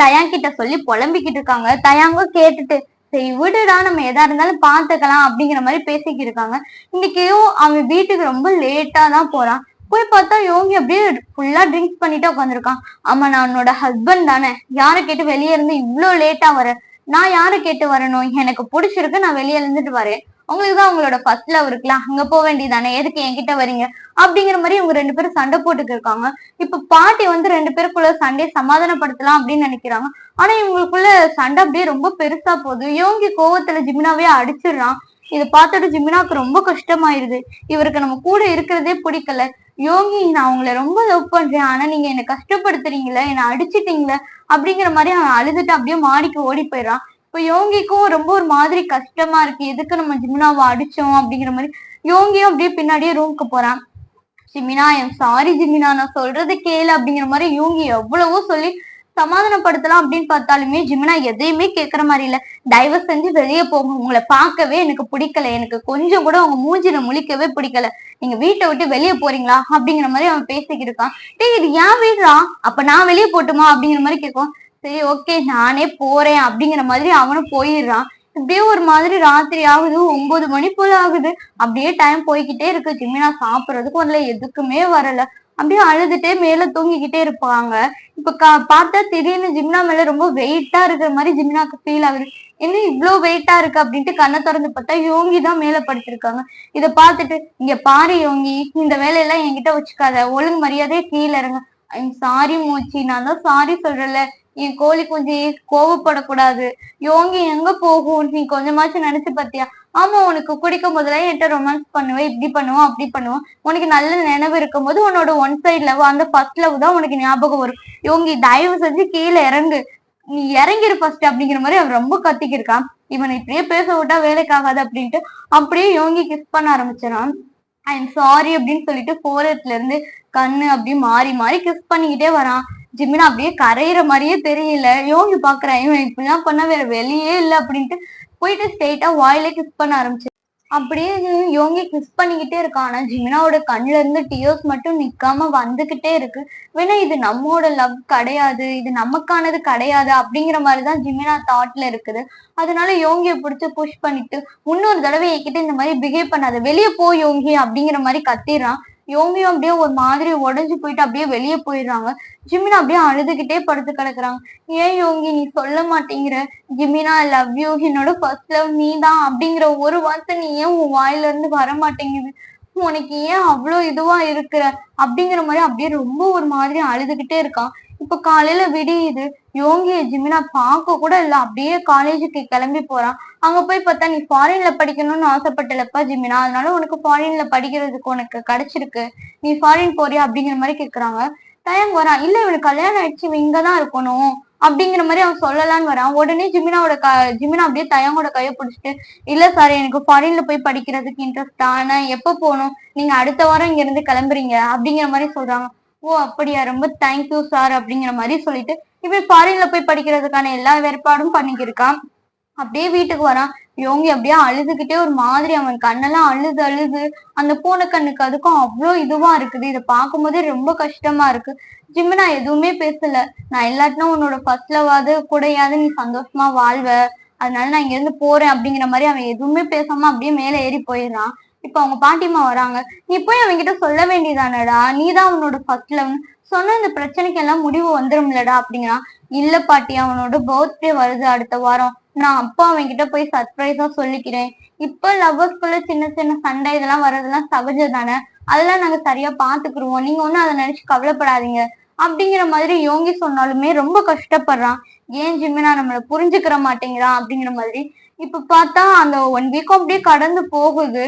Speaker 1: தயாங் கிட்ட சொல்லி புலம்பிக்கிட்டு இருக்காங்க. தயாங்கும் கேட்டுட்டு சரி விடுடா, நம்ம எதா இருந்தாலும் பாத்துக்கலாம் அப்படிங்கிற மாதிரி பேசிக்கிட்டு இருக்காங்க. இன்னைக்கும் அவன் வீட்டுக்கு ரொம்ப லேட்டா தான் போறான். போய் பார்த்தா யோகி அப்படியே ஃபுல்லா ட்ரிங்க்ஸ் பண்ணிட்டு உட்காந்துருக்கான். ஆமா, நான் உன்னோட ஹஸ்பண்ட் தானே, யாரை கேட்டு வெளியே இருந்து இவ்வளவு லேட்டா வர, நான் யாரை கேட்டு வரணும், எனக்கு பிடிச்சிருக்கு, நான் வெளியே இருந்துட்டு வரேன், உங்களுக்குதான் உங்களோட ஃபர்ஸ்ட் லவ் இருக்கலாம், அங்க போக வேண்டியதானே, எதுக்கு என்கிட்ட வரீங்க அப்படிங்கிற மாதிரி இவங்க ரெண்டு பேரும் சண்டை போட்டுக்கு இருக்காங்க. இப்ப பாட்டி ரெண்டு பேருக்குள்ள சண்டையை சமாதானப்படுத்தலாம் அப்படின்னு நினைக்கிறாங்க. ஆனா இவங்களுக்குள்ள சண்டை அப்படியே ரொம்ப பெருசா போகுது. யோகி கோவத்துல ஜிமினாவே அடிச்சிடுறான். இதை பார்த்துட்டு ஜிமினாக்கு ரொம்ப கஷ்டமாயிருது. இவருக்கு நம்ம கூட இருக்கிறதே பிடிக்கல. யோகி, நான் உங்களை ரொம்ப லவ் பண்றேன், ஆனா நீங்க என்னை கஷ்டப்படுத்துறீங்களே, என்னை அடிச்சிட்டீங்களே அப்படிங்கிற மாதிரி அவன் அழுதுட்டு அப்படியே மாடிக்கு ஓடி போயிடறான். இப்ப யோகிக்கும் ரொம்ப ஒரு மாதிரி கஷ்டமா இருக்கு, எதுக்கு நம்ம ஜிமினாவை அடிச்சோம் அப்படிங்கிற மாதிரி. யோகியும் அப்படியே பின்னாடியே ரூமுக்கு போறான். ஜிமினா என் சாரி ஜிமினா, நான் சொல்றது கேளு அப்படிங்கிற மாதிரி யோகி எவ்வளவோ சொல்லி சமாதானப்படுத்தலாம் அப்படின்னு பார்த்தாலுமே ஜிமினா எதையுமே கேட்கற மாதிரி இல்ல. தயவு செஞ்சு வெளியே போங்க, உங்களை பார்க்கவே எனக்கு பிடிக்கல, எனக்கு கொஞ்சம் கூட உங்க மூஞ்சில முழிக்கவே பிடிக்கல, நீங்க வீட்டை விட்டு வெளியே போறீங்களா அப்படிங்கிற மாதிரி அவன் பேசிக்கிட்டு இருக்கான். டேய் இது ஏன் வீடுறா, அப்ப நான் வெளியே போட்டுமா அப்படிங்கிற மாதிரி கேட்கும். சரி ஓகே நானே போறேன் அப்படிங்கிற மாதிரி அவனும் போயிடுறான். இப்படியே ஒரு மாதிரி ராத்திரி ஆகுது, 9 மணி போல ஆகுது. அப்படியே டைம் போய்கிட்டே இருக்கு. ஜிமினா சாப்பிடறதுக்கு வரல, எதுக்குமே வரல. அப்படியே அழுதுட்டே மேல தூங்கிக்கிட்டே இருப்பாங்க. இப்ப பார்த்தா திடீர்னு ஜிம்னா மேல ரொம்ப வெயிட்டா இருக்கிற மாதிரி ஜிம்னாக்கு ஃபீல் ஆகுது. என்ன இவ்வளவு வெயிட்டா இருக்கு அப்படின்ட்டு கண்ணை திறந்து பார்த்தா யோகி தான் மேல படுத்திருக்காங்க. இத பார்த்துட்டு, இங்க பாரு யோகி, இந்த வேலையெல்லாம் என்கிட்ட வச்சுக்காத, ஒழுங்கு மரியாதையே கீழே இறங்க. ஐம் சாரி மூச்சி, நான் தான் சாரி சொல்றல, என் கோழி குஞ்சு கோவப்படக்கூடாது. யோகி எங்க போகும் நீ கொஞ்சமாச்சும் நினைச்சு பாத்தியா? ஆமா உனக்கு குடிக்கும் போதெல்லாம் என்கிட்ட ரொமான்ஸ் பண்ணுவேன், இப்படி பண்ணுவோம் அப்படி பண்ணுவோம், உனக்கு நல்ல நினைவு இருக்கும் போது உன்னோட ஒன் சைட் லவ், அந்த ஃபர்ஸ்ட் லவ் தான் உனக்கு ஞாபகம் வரும். யோகி தயவு செஞ்சு கீழே இறங்கு, நீ இறங்கிரு ஃபர்ஸ்ட் அப்படிங்கிற மாதிரி அவர் ரொம்ப கத்திக்கிருக்கான். இவனை இப்படியே பேச விட்டா வேலைக்கு ஆகாது அப்படின்ட்டு அப்படியே யோகி கிஸ் பண்ண ஆரம்பிச்சிடான். ஐ எம் சாரி அப்படின்னு சொல்லிட்டு போரத்துல இருந்து கண்ணு அப்படியே மாறி மாறி கிஸ் பண்ணிக்கிட்டே வரான். ஜிமினா அப்படியே கரையிற மாதிரியே தெரியல. யோகி பாக்குறேன், இவன் இப்படிலாம் பண்ண வேற வெளியே இல்லை அப்படின்ட்டு போயிட்டு ஸ்ட்ரெயிட்டா வாயிலே கிஸ் பண்ண ஆரம்பிச்சு. அப்படியே யோகி கிஸ் பண்ணிக்கிட்டே இருக்கான். ஆனா ஜிமினாவோட கண்ணுல இருந்து டியர்ஸ் மட்டும் நிக்காம வந்துகிட்டே இருக்கு. வேணா இது நம்மோட லவ் கிடையாது, இது நமக்கானது கிடையாது அப்படிங்கிற மாதிரிதான் ஜிமினா தாட்ல இருக்குது. அதனால யோகியை பிடிச்சு புஷ் பண்ணிட்டு, இன்னொரு தடவை என்கிட்ட இந்த மாதிரி பிஹேவ் பண்ணாத, வெளியே போ யோகி அப்படிங்கிற மாதிரி கத்திடுறான். யோகியும் அப்படியே ஒரு மாதிரி உடஞ்சு போயிட்டு அப்படியே வெளியே போயிடுறாங்க. ஜிமினா அப்படியே அழுதுகிட்டே படுத்து கிடக்குறாங்க. ஏன் யோகி நீ சொல்ல மாட்டேங்கிற, ஜிமினா ஐ லவ் யூ, என்னோட ஃபர்ஸ்ட் லவ் நீ தான் அப்படிங்கிற ஒரு வார்த்தை நீ ஏன் உன் வாயில இருந்து வர மாட்டேங்குது, உனக்கு ஏன் அவ்வளோ இதுவா இருக்கிற அப்படிங்கிற மாதிரி அப்படியே ரொம்ப ஒரு மாதிரி அழுதுகிட்டே இருக்கான். இப்ப காலையில விடியுது. யோகிய ஜிமினா பார்க்க கூட இல்ல, அப்படியே காலேஜுக்கு கிளம்பி போறான். அங்க போய் பார்த்தா, நீ ஃபாரின்ல படிக்கணும்னு ஆசைப்பட்டலப்பா ஜிமினா, அதனால உனக்கு ஃபாரின்ல படிக்கிறதுக்கு உனக்கு கிடைச்சிருக்கு, நீ ஃபாரின் போறியா அப்படிங்கிற மாதிரி கேக்குறாங்க. தயங்க வரான். இல்ல இவனுக்கு கல்யாணம் ஆயிடுச்சு, இவன் இங்கதான் இருக்கணும் அப்படிங்கிற மாதிரி அவன் சொல்லலான்னு வரான். உடனே ஜிமினா அப்படியே தயங்கோட கையை பிடிச்சிட்டு, இல்ல சார் எனக்கு ஃபாரின்ல போய் படிக்கிறதுக்கு இன்ட்ரெஸ்ட், ஆனா எப்ப போகணும், நீங்க அடுத்த வாரம் இங்க இருந்து கிளம்புறீங்க அப்படிங்கிற மாதிரி சொல்றாங்க. ஓ அப்படியா, ரொம்ப தேங்க்யூ சார் அப்படிங்கிற மாதிரி சொல்லிட்டு இவன் ஃபாரின்ல போய் படிக்கிறதுக்கான எல்லா ஏற்பாடும் பண்ணிக்கிருக்கான். அப்படியே வீட்டுக்கு வரான். யோகி அப்படியே அழுதுகிட்டே ஒரு மாதிரி, அவன் கண்ணெல்லாம் அழுது அழுது அந்த பூனை கண்ணுக்கு அதுக்கும் அவ்வளோ இதுவா இருக்குது. இதை பார்க்கும்போதே ரொம்ப கஷ்டமா இருக்கு. ஜிமினா எதுவுமே பேசல. நான் எல்லாட்டினும் உன்னோட ஃபர்ஸ்ட் லவாவது கூடயாவது நீ சந்தோஷமா வாழ்வ, அதனால நான் இங்க இருந்து போறேன் அப்படிங்கிற மாதிரி அவன் எதுவுமே பேசாம அப்படியே மேல ஏறி போயிடுறான். இப்ப அவங்க பாட்டிமா வராங்க. நீ போய் அவன்கிட்ட சொல்ல வேண்டியதானடா, நீதான் அவனோட ஃபர்ஸ்ட் லவ் சொன்ன, இந்த பிரச்சனைக்கு எல்லாம் முடிவு வந்துரும்லடா அப்படிங்கிறான். இல்ல பாட்டி, அவனோட பர்த்டே வருது அடுத்த வாரம், நான் அப்பா அவன்கிட்ட போய் சர்ப்ரைஸா சொல்லிக்கிறேன். இப்ப லவ்வர்ஸ்குள்ள சின்ன சின்ன சண்டை இதெல்லாம் வர்றதெல்லாம் சகஜம் தானே, அதெல்லாம் நாங்க சரியா பாத்துக்கிருவோம், நீங்க ஒண்ணும் அதை நினைச்சு கவலைப்படாதீங்க அப்படிங்கிற மாதிரி யோகி சொன்னாலுமே ரொம்ப கஷ்டப்படுறான். ஏன் ஜிமினா நம்மள புரிஞ்சுக்கிற மாட்டேங்கிறான் அப்படிங்கிற மாதிரி. இப்ப பார்த்தா அந்த 1 வீக்கும் அப்படியே கடந்து போகுது.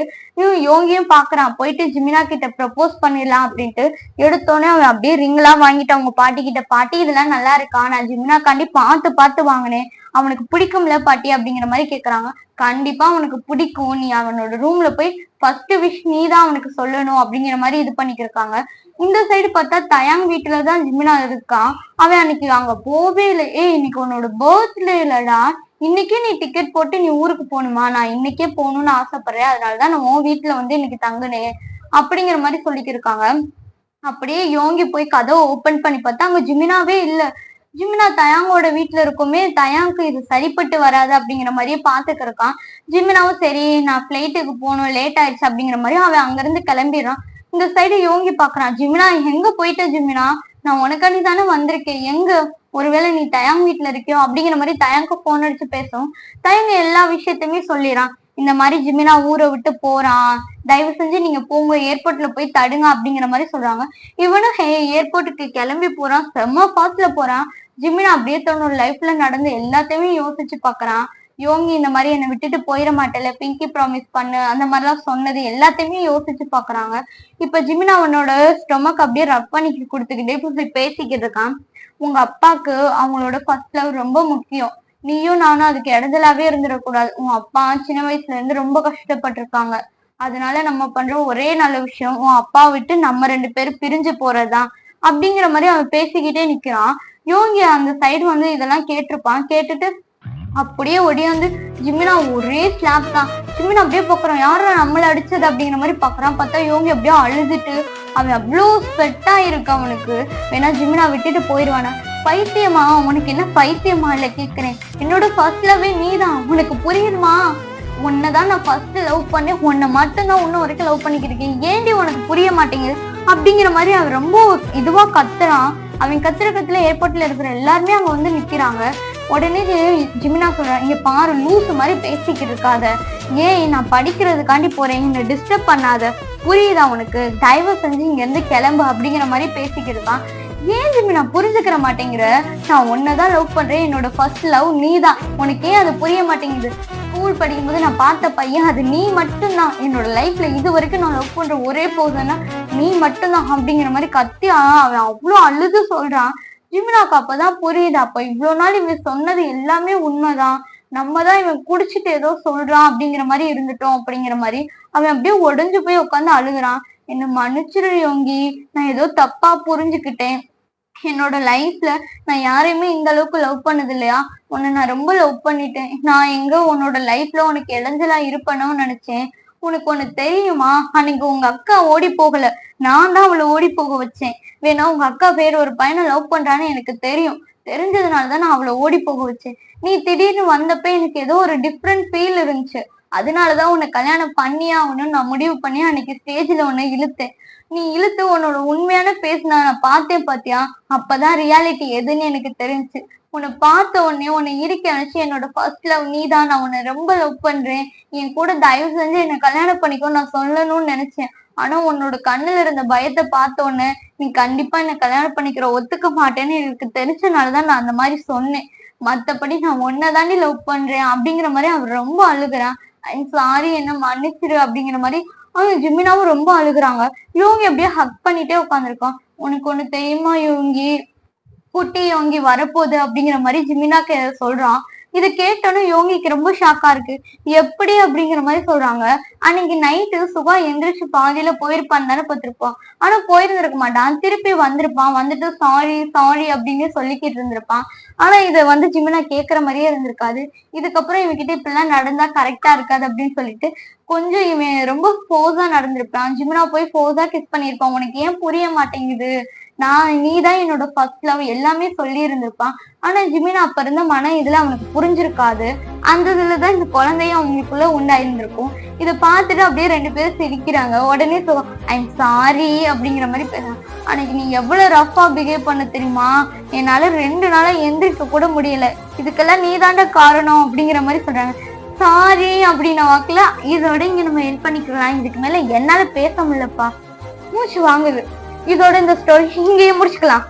Speaker 1: யோகியும் பாக்குறான், போயிட்டு ஜிமினா கிட்ட ப்ரப்போஸ் பண்ணிடலாம் அப்படின்ட்டு. எடுத்தோடனே அவன் அப்படியே ரிங் எல்லாம் வாங்கிட்டு அவங்க பாட்டி கிட்ட, பாட்டி இதெல்லாம் நல்லா இருக்கா, நான் ஜிமினாக்காண்டி பார்த்து பார்த்து வாங்கினேன், அவனுக்கு பிடிக்கும்ல பாட்டி அப்படிங்கிற மாதிரி கேக்குறாங்க. கண்டிப்பா அவனுக்கு பிடிக்கும், நீ அவனோட ரூம்ல போய் ஃபர்ஸ்ட் விஷ் நீ தான் அவனுக்கு சொல்லணும் அப்படிங்கிற மாதிரி இது பண்ணிக்கிருக்காங்க. இந்த சைடு பார்த்தா தயாங் வீட்டுலதான் ஜிமினா இருக்கான். அவன் அன்னைக்கு அங்க போவே இல்லை. இன்னைக்கு உன்னோட பர்த்டே இல்லடா, இன்னைக்கே நீ டிக்கெட் போட்டு நீ ஊருக்கு போகணுமா, நான் இன்னைக்கே போகணும்னு ஆசைப்படுறேன், அதனாலதான் நான் உன் வீட்டுல வந்து இன்னைக்கு தங்குனேன் அப்படிங்கிற மாதிரி சொல்லிக்கிருக்காங்க. அப்படியே யோங்கி போய் கதவை ஓபன் பண்ணி பார்த்தா அங்க ஜிமினாவே இல்ல. ஜிமினா தயாங்கோட வீட்டுல இருக்குமே, தயாங்க்கு இது சரிப்பட்டு வராது அப்படிங்கிற மாதிரியே பாத்துக்கிருக்கான். ஜிமினாவும் சரி நான் பிளைட்டுக்கு போகணும், லேட் ஆயிடுச்சு அப்படிங்கிற மாதிரி அவன் அங்க இருந்து கிளம்பிடுறான். இந்த சைடு யோங்கி பாக்குறான். ஜிமினா எங்க போயிட்ட ஜிமினா, நான் உனக்காண்டி தானே வந்திருக்கேன், எங்க, ஒருவேளை நீ தயாங் வீட்டுல இருக்கியோ அப்படிங்கிற மாதிரி தயாங்க்கு போன் அடிச்சு பேசும். தயங்க எல்லா விஷயத்தையுமே சொல்லிடுறான். இந்த மாதிரி ஜிமினா ஊரை விட்டு போறான், தயவு செஞ்சு நீங்க போங்க, ஏர்போர்ட்ல போய் தடுங்க அப்படிங்கிற மாதிரி சொல்றாங்க. இவனும் ஏர்போர்ட்டுக்கு கிளம்பி போறான், செம்ம ஃபாஸ்ட்ல போறான். ஜிமினா அப்படியே தன்னோட லைஃப்ல நடந்து எல்லாத்தையுமே யோசிச்சு பாக்குறான். யோங்கி இந்த மாதிரி என்னை விட்டுட்டு போயிட மாட்டேல, பிங்கி ப்ராமிஸ் பண்ணு அந்த மாதிரிலாம் சொன்னது எல்லாத்தையுமே யோசிச்சு பாக்குறாங்க. இப்ப ஜிமினா அவனோட ஸ்டொமக் அப்படியே ரப் பண்ணி கொடுத்துக்கிட்டே இப்ப பேசிக்கிட்டு இருக்கான். உங்க அப்பாக்கு அவங்களோட ஃபர்ஸ்ட் லவ் ரொம்ப முக்கியம், நீயும் நானும் அதுக்கு இடைஞ்சலாவே இருந்துடக்கூடாது. உன் அப்பா சின்ன வயசுல இருந்து ரொம்ப கஷ்டப்பட்டிருக்காங்க. அதனால நம்ம பண்ற ஒரே நல்ல விஷயம் உன் அப்பா விட்டு நம்ம 2 பேரும் பிரிஞ்சு போறதுதான் அப்படிங்கிற மாதிரி அவன் பேசிக்கிட்டே நிக்கிறான். யோகி அந்த சைடு வந்து இதெல்லாம் கேட்டிருப்பான். கேட்டுட்டு அப்படியே ஒடியாந்து ஜிமினா ஒரே ஸ்லாப் தான். ஜிமினா அப்படியே பாக்குறான், யாரா நம்மள அடிச்சது அப்படிங்கிற மாதிரி பாக்குறான். பார்த்தா யோகி அப்படியே அழுதுட்டு அவன் அவ்வளோ ஸ்வெட்டா இருக்கு அவனுக்கு. வேணா ஜிமினா விட்டுட்டு போயிடுவானா? பைத்தியமா? உனக்கு என்ன பைத்தியமா? இல்ல கேக்குறேன், என்னோட ஃபர்ஸ்ட் லவ்வே நீதான், உனக்கு புரியுதுமா? உன்னைதான் நான் ஃபர்ஸ்ட் லவ் பண்ணேன், உன்னை மட்டும்தான் இன்னும் வரைக்கும் லவ் பண்ணிக்கிட்டு இருக்கேன், ஏண்டி உனக்கு புரிய மாட்டேங்குது அப்படிங்கிற மாதிரி அவன் ரொம்ப இதுவா கத்துறான். அவன் கத்துற ஏர்போர்ட்ல இருக்கிற எல்லாருமே அங்க வந்து நிக்கிறாங்க. உடனே ஜிமினா சொல்றான், இங்க பாரு லூசு மாதிரி பேசிக்கிட்டு இருக்காத, ஏன் நான் படிக்கிறதுக்காண்டி போறேன், என்னை டிஸ்டர்ப் பண்ணாத, புரியுதா உனக்கு, தயவு செஞ்சு இங்க இருந்து கிளம்பு அப்படிங்கிற மாதிரி பேசிக்கிட்டு இருக்கான். ஏன் ஜிமினா புரிஞ்சுக்கிற மாட்டேங்கிற? நான் உன்னதான் லவ் பண்றேன், என்னோட ஃபர்ஸ்ட் லவ் நீ தான், உனக்கு ஏன் அது புரிய மாட்டேங்குது? ஸ்கூல் படிக்கும்போது நான் பார்த்த பையன் அது நீ மட்டும்தான், என்னோட லைஃப்ல இது வரைக்கும் நான் லவ் பண்ற ஒரே போதுன்னா நீ மட்டும்தான் அப்படிங்கிற மாதிரி கத்தி அவன் அவ்வளவு அழுது சொல்றான். ஜிமினாக்கு அப்பதான் புரியுது, அப்ப இவ்வளவு நாள் இவன் சொன்னது எல்லாமே உண்மைதான், நம்ம தான் இவன் குடிச்சிட்டு ஏதோ சொல்றான் அப்படிங்கிற மாதிரி இருந்துட்டோம் அப்படிங்கிற மாதிரி அவன் அப்படியே உடஞ்சு போய் உட்காந்து அழுகுறான். என்ன மன்னிச்சிரு யோங்கி, நான் ஏதோ தப்பா புரிஞ்சுக்கிட்டேன், என்னோட லைஃப்ல நான் யாரையுமே இந்த அளவுக்கு லவ் பண்ணது இல்லையா, உன்னை நான் ரொம்ப லவ் பண்ணிட்டேன், நான் எங்க உன்னோட லைஃப்ல உனக்கு இடைஞ்சலா இருப்பேன்னு நினைச்சேன். உனக்கு ஒண்ணு தெரியுமா, அன்னைக்கு உங்க அக்கா ஓடி போகல, நான் தான் அவளை ஓடி போக வச்சேன். வேணா உங்க அக்கா வேற ஒரு பையனை லவ் பண்றான்னு எனக்கு தெரியும், தெரிஞ்சதுனாலதான் நான் அவளை ஓடி போக வச்சேன். நீ திடீர்னு வந்தப்ப எனக்கு ஏதோ ஒரு டிஃப்ரெண்ட் ஃபீல் இருந்துச்சு, அதனாலதான் உன்னை கல்யாணம் பண்ணியே ஆகணும்னு நான் முடிவு பண்ணி அன்னைக்கு ஸ்டேஜ்ல உன்னை இழுத்தேன். நீ இழுத்து உன்னோட உண்மையான பேஸ் நான் பார்த்தேன் பாத்தியா, அப்பதான் ரியாலிட்டி எதுன்னு எனக்கு தெரிஞ்சுச்சு. உன்னை பார்த்த உடனே உன்னை இருக்க நினைச்சு என்னோட ஃபர்ஸ்ட் லவ் நீ தான், நான் உன்னை ரொம்ப லவ் பண்றேன், என் கூட தயவு செஞ்சு என்னை கல்யாணம் பண்ணிக்கோ நான் சொல்லணும்னு நினைச்சேன். ஆனா உன்னோட கண்ணுல இருந்த பயத்தை பார்த்த உடனே நீ கண்டிப்பா என்னை கல்யாணம் பண்ணிக்கிற ஒத்துக்க மாட்டேன்னு எனக்கு தெரிஞ்சனாலதான் நான் அந்த மாதிரி சொன்னேன், மத்தபடி நான் உன்னைதாண்டி லவ் பண்றேன் அப்படிங்கிற மாதிரி அவர் ரொம்ப அழுகுறான். ஐம் சாரி, என்ன மன்னிச்சிரு அப்படிங்கிற மாதிரி அவன் ஜிமினாவும் ரொம்ப அழுகுறாங்க. யோகி அப்படியே ஹக் பண்ணிட்டே உட்காந்துருக்கான். உனக்கு ஒண்ணு தெரியுமா யோகி, குட்டி யோகி வரப்போகுது அப்படிங்கிற மாதிரி ஜிமினாக்கு சொல்றான். இதை கேட்டோன்னு யோகிக்கு ரொம்ப ஷாக்கா இருக்கு. எப்படி அப்படிங்கிற மாதிரி சொல்றாங்க. அன்னைக்கு நைட்டு சுகா எந்திரிச்சு பாதியில போயிருப்பான்னு தானே பார்த்திருப்பான். ஆனா போயிருந்திருக்க மாட்டான், திருப்பி வந்திருப்பான். வந்துட்டு சாரி சாரி அப்படின்னு சொல்லிக்கிட்டு இருந்திருப்பான். ஆனா இதை வந்து ஜிமினா கேட்கற மாதிரியே இருந்திருக்காது. இதுக்கப்புறம் இவகிட்ட இப்படிலாம் நடந்தா கரெக்டா இருக்காது அப்படின்னு சொல்லிட்டு கொஞ்சம் இவன் ரொம்ப ஃபோர்ஸா நடந்திருப்பான். ஜிமினா போய் ஃபோர்ஸா கிஸ் பண்ணியிருப்பான். உனக்கு ஏன் புரிய மாட்டேங்குது, நீதான் என்னோட ஃபர்ஸ்ட் லவ் எல்லாமே சொல்லி இருந்திருப்பான். ஆனா ஜிமினா அப்ப இருந்த இதுல அவனுக்கு புரிஞ்சிருக்காது. அந்த இதுலதான் இந்த குழந்தையும் அவங்களுக்குள்ள உண்டாயிருந்திருக்கும். இதை பார்த்துட்டு அப்படியே 2 பேரும் சிரிக்கிறாங்க. உடனே ஐம் சாரி அப்படிங்கிற மாதிரி பேசுறாங்க. அன்னைக்கு நீ எவ்வளவு ரஃபா பிஹேவ் பண்ண தெரியுமா, என்னால 2 நாளா எந்திரிக்க கூட முடியல, இதுக்கெல்லாம் நீ தாண்டா காரணம் அப்படிங்கிற மாதிரி சொல்றாங்க. சாரி அப்படின்ன வாக்குல இதோட இங்க நம்ம ஹெல்ப் பண்ணிக்கலாம், இதுக்கு மேல என்னால பேச முடியலப்பா, மூச்சு வாங்குது. இதோட இந்த ஸ்டோரி இங்கேயே முடிச்சுக்கலாம்.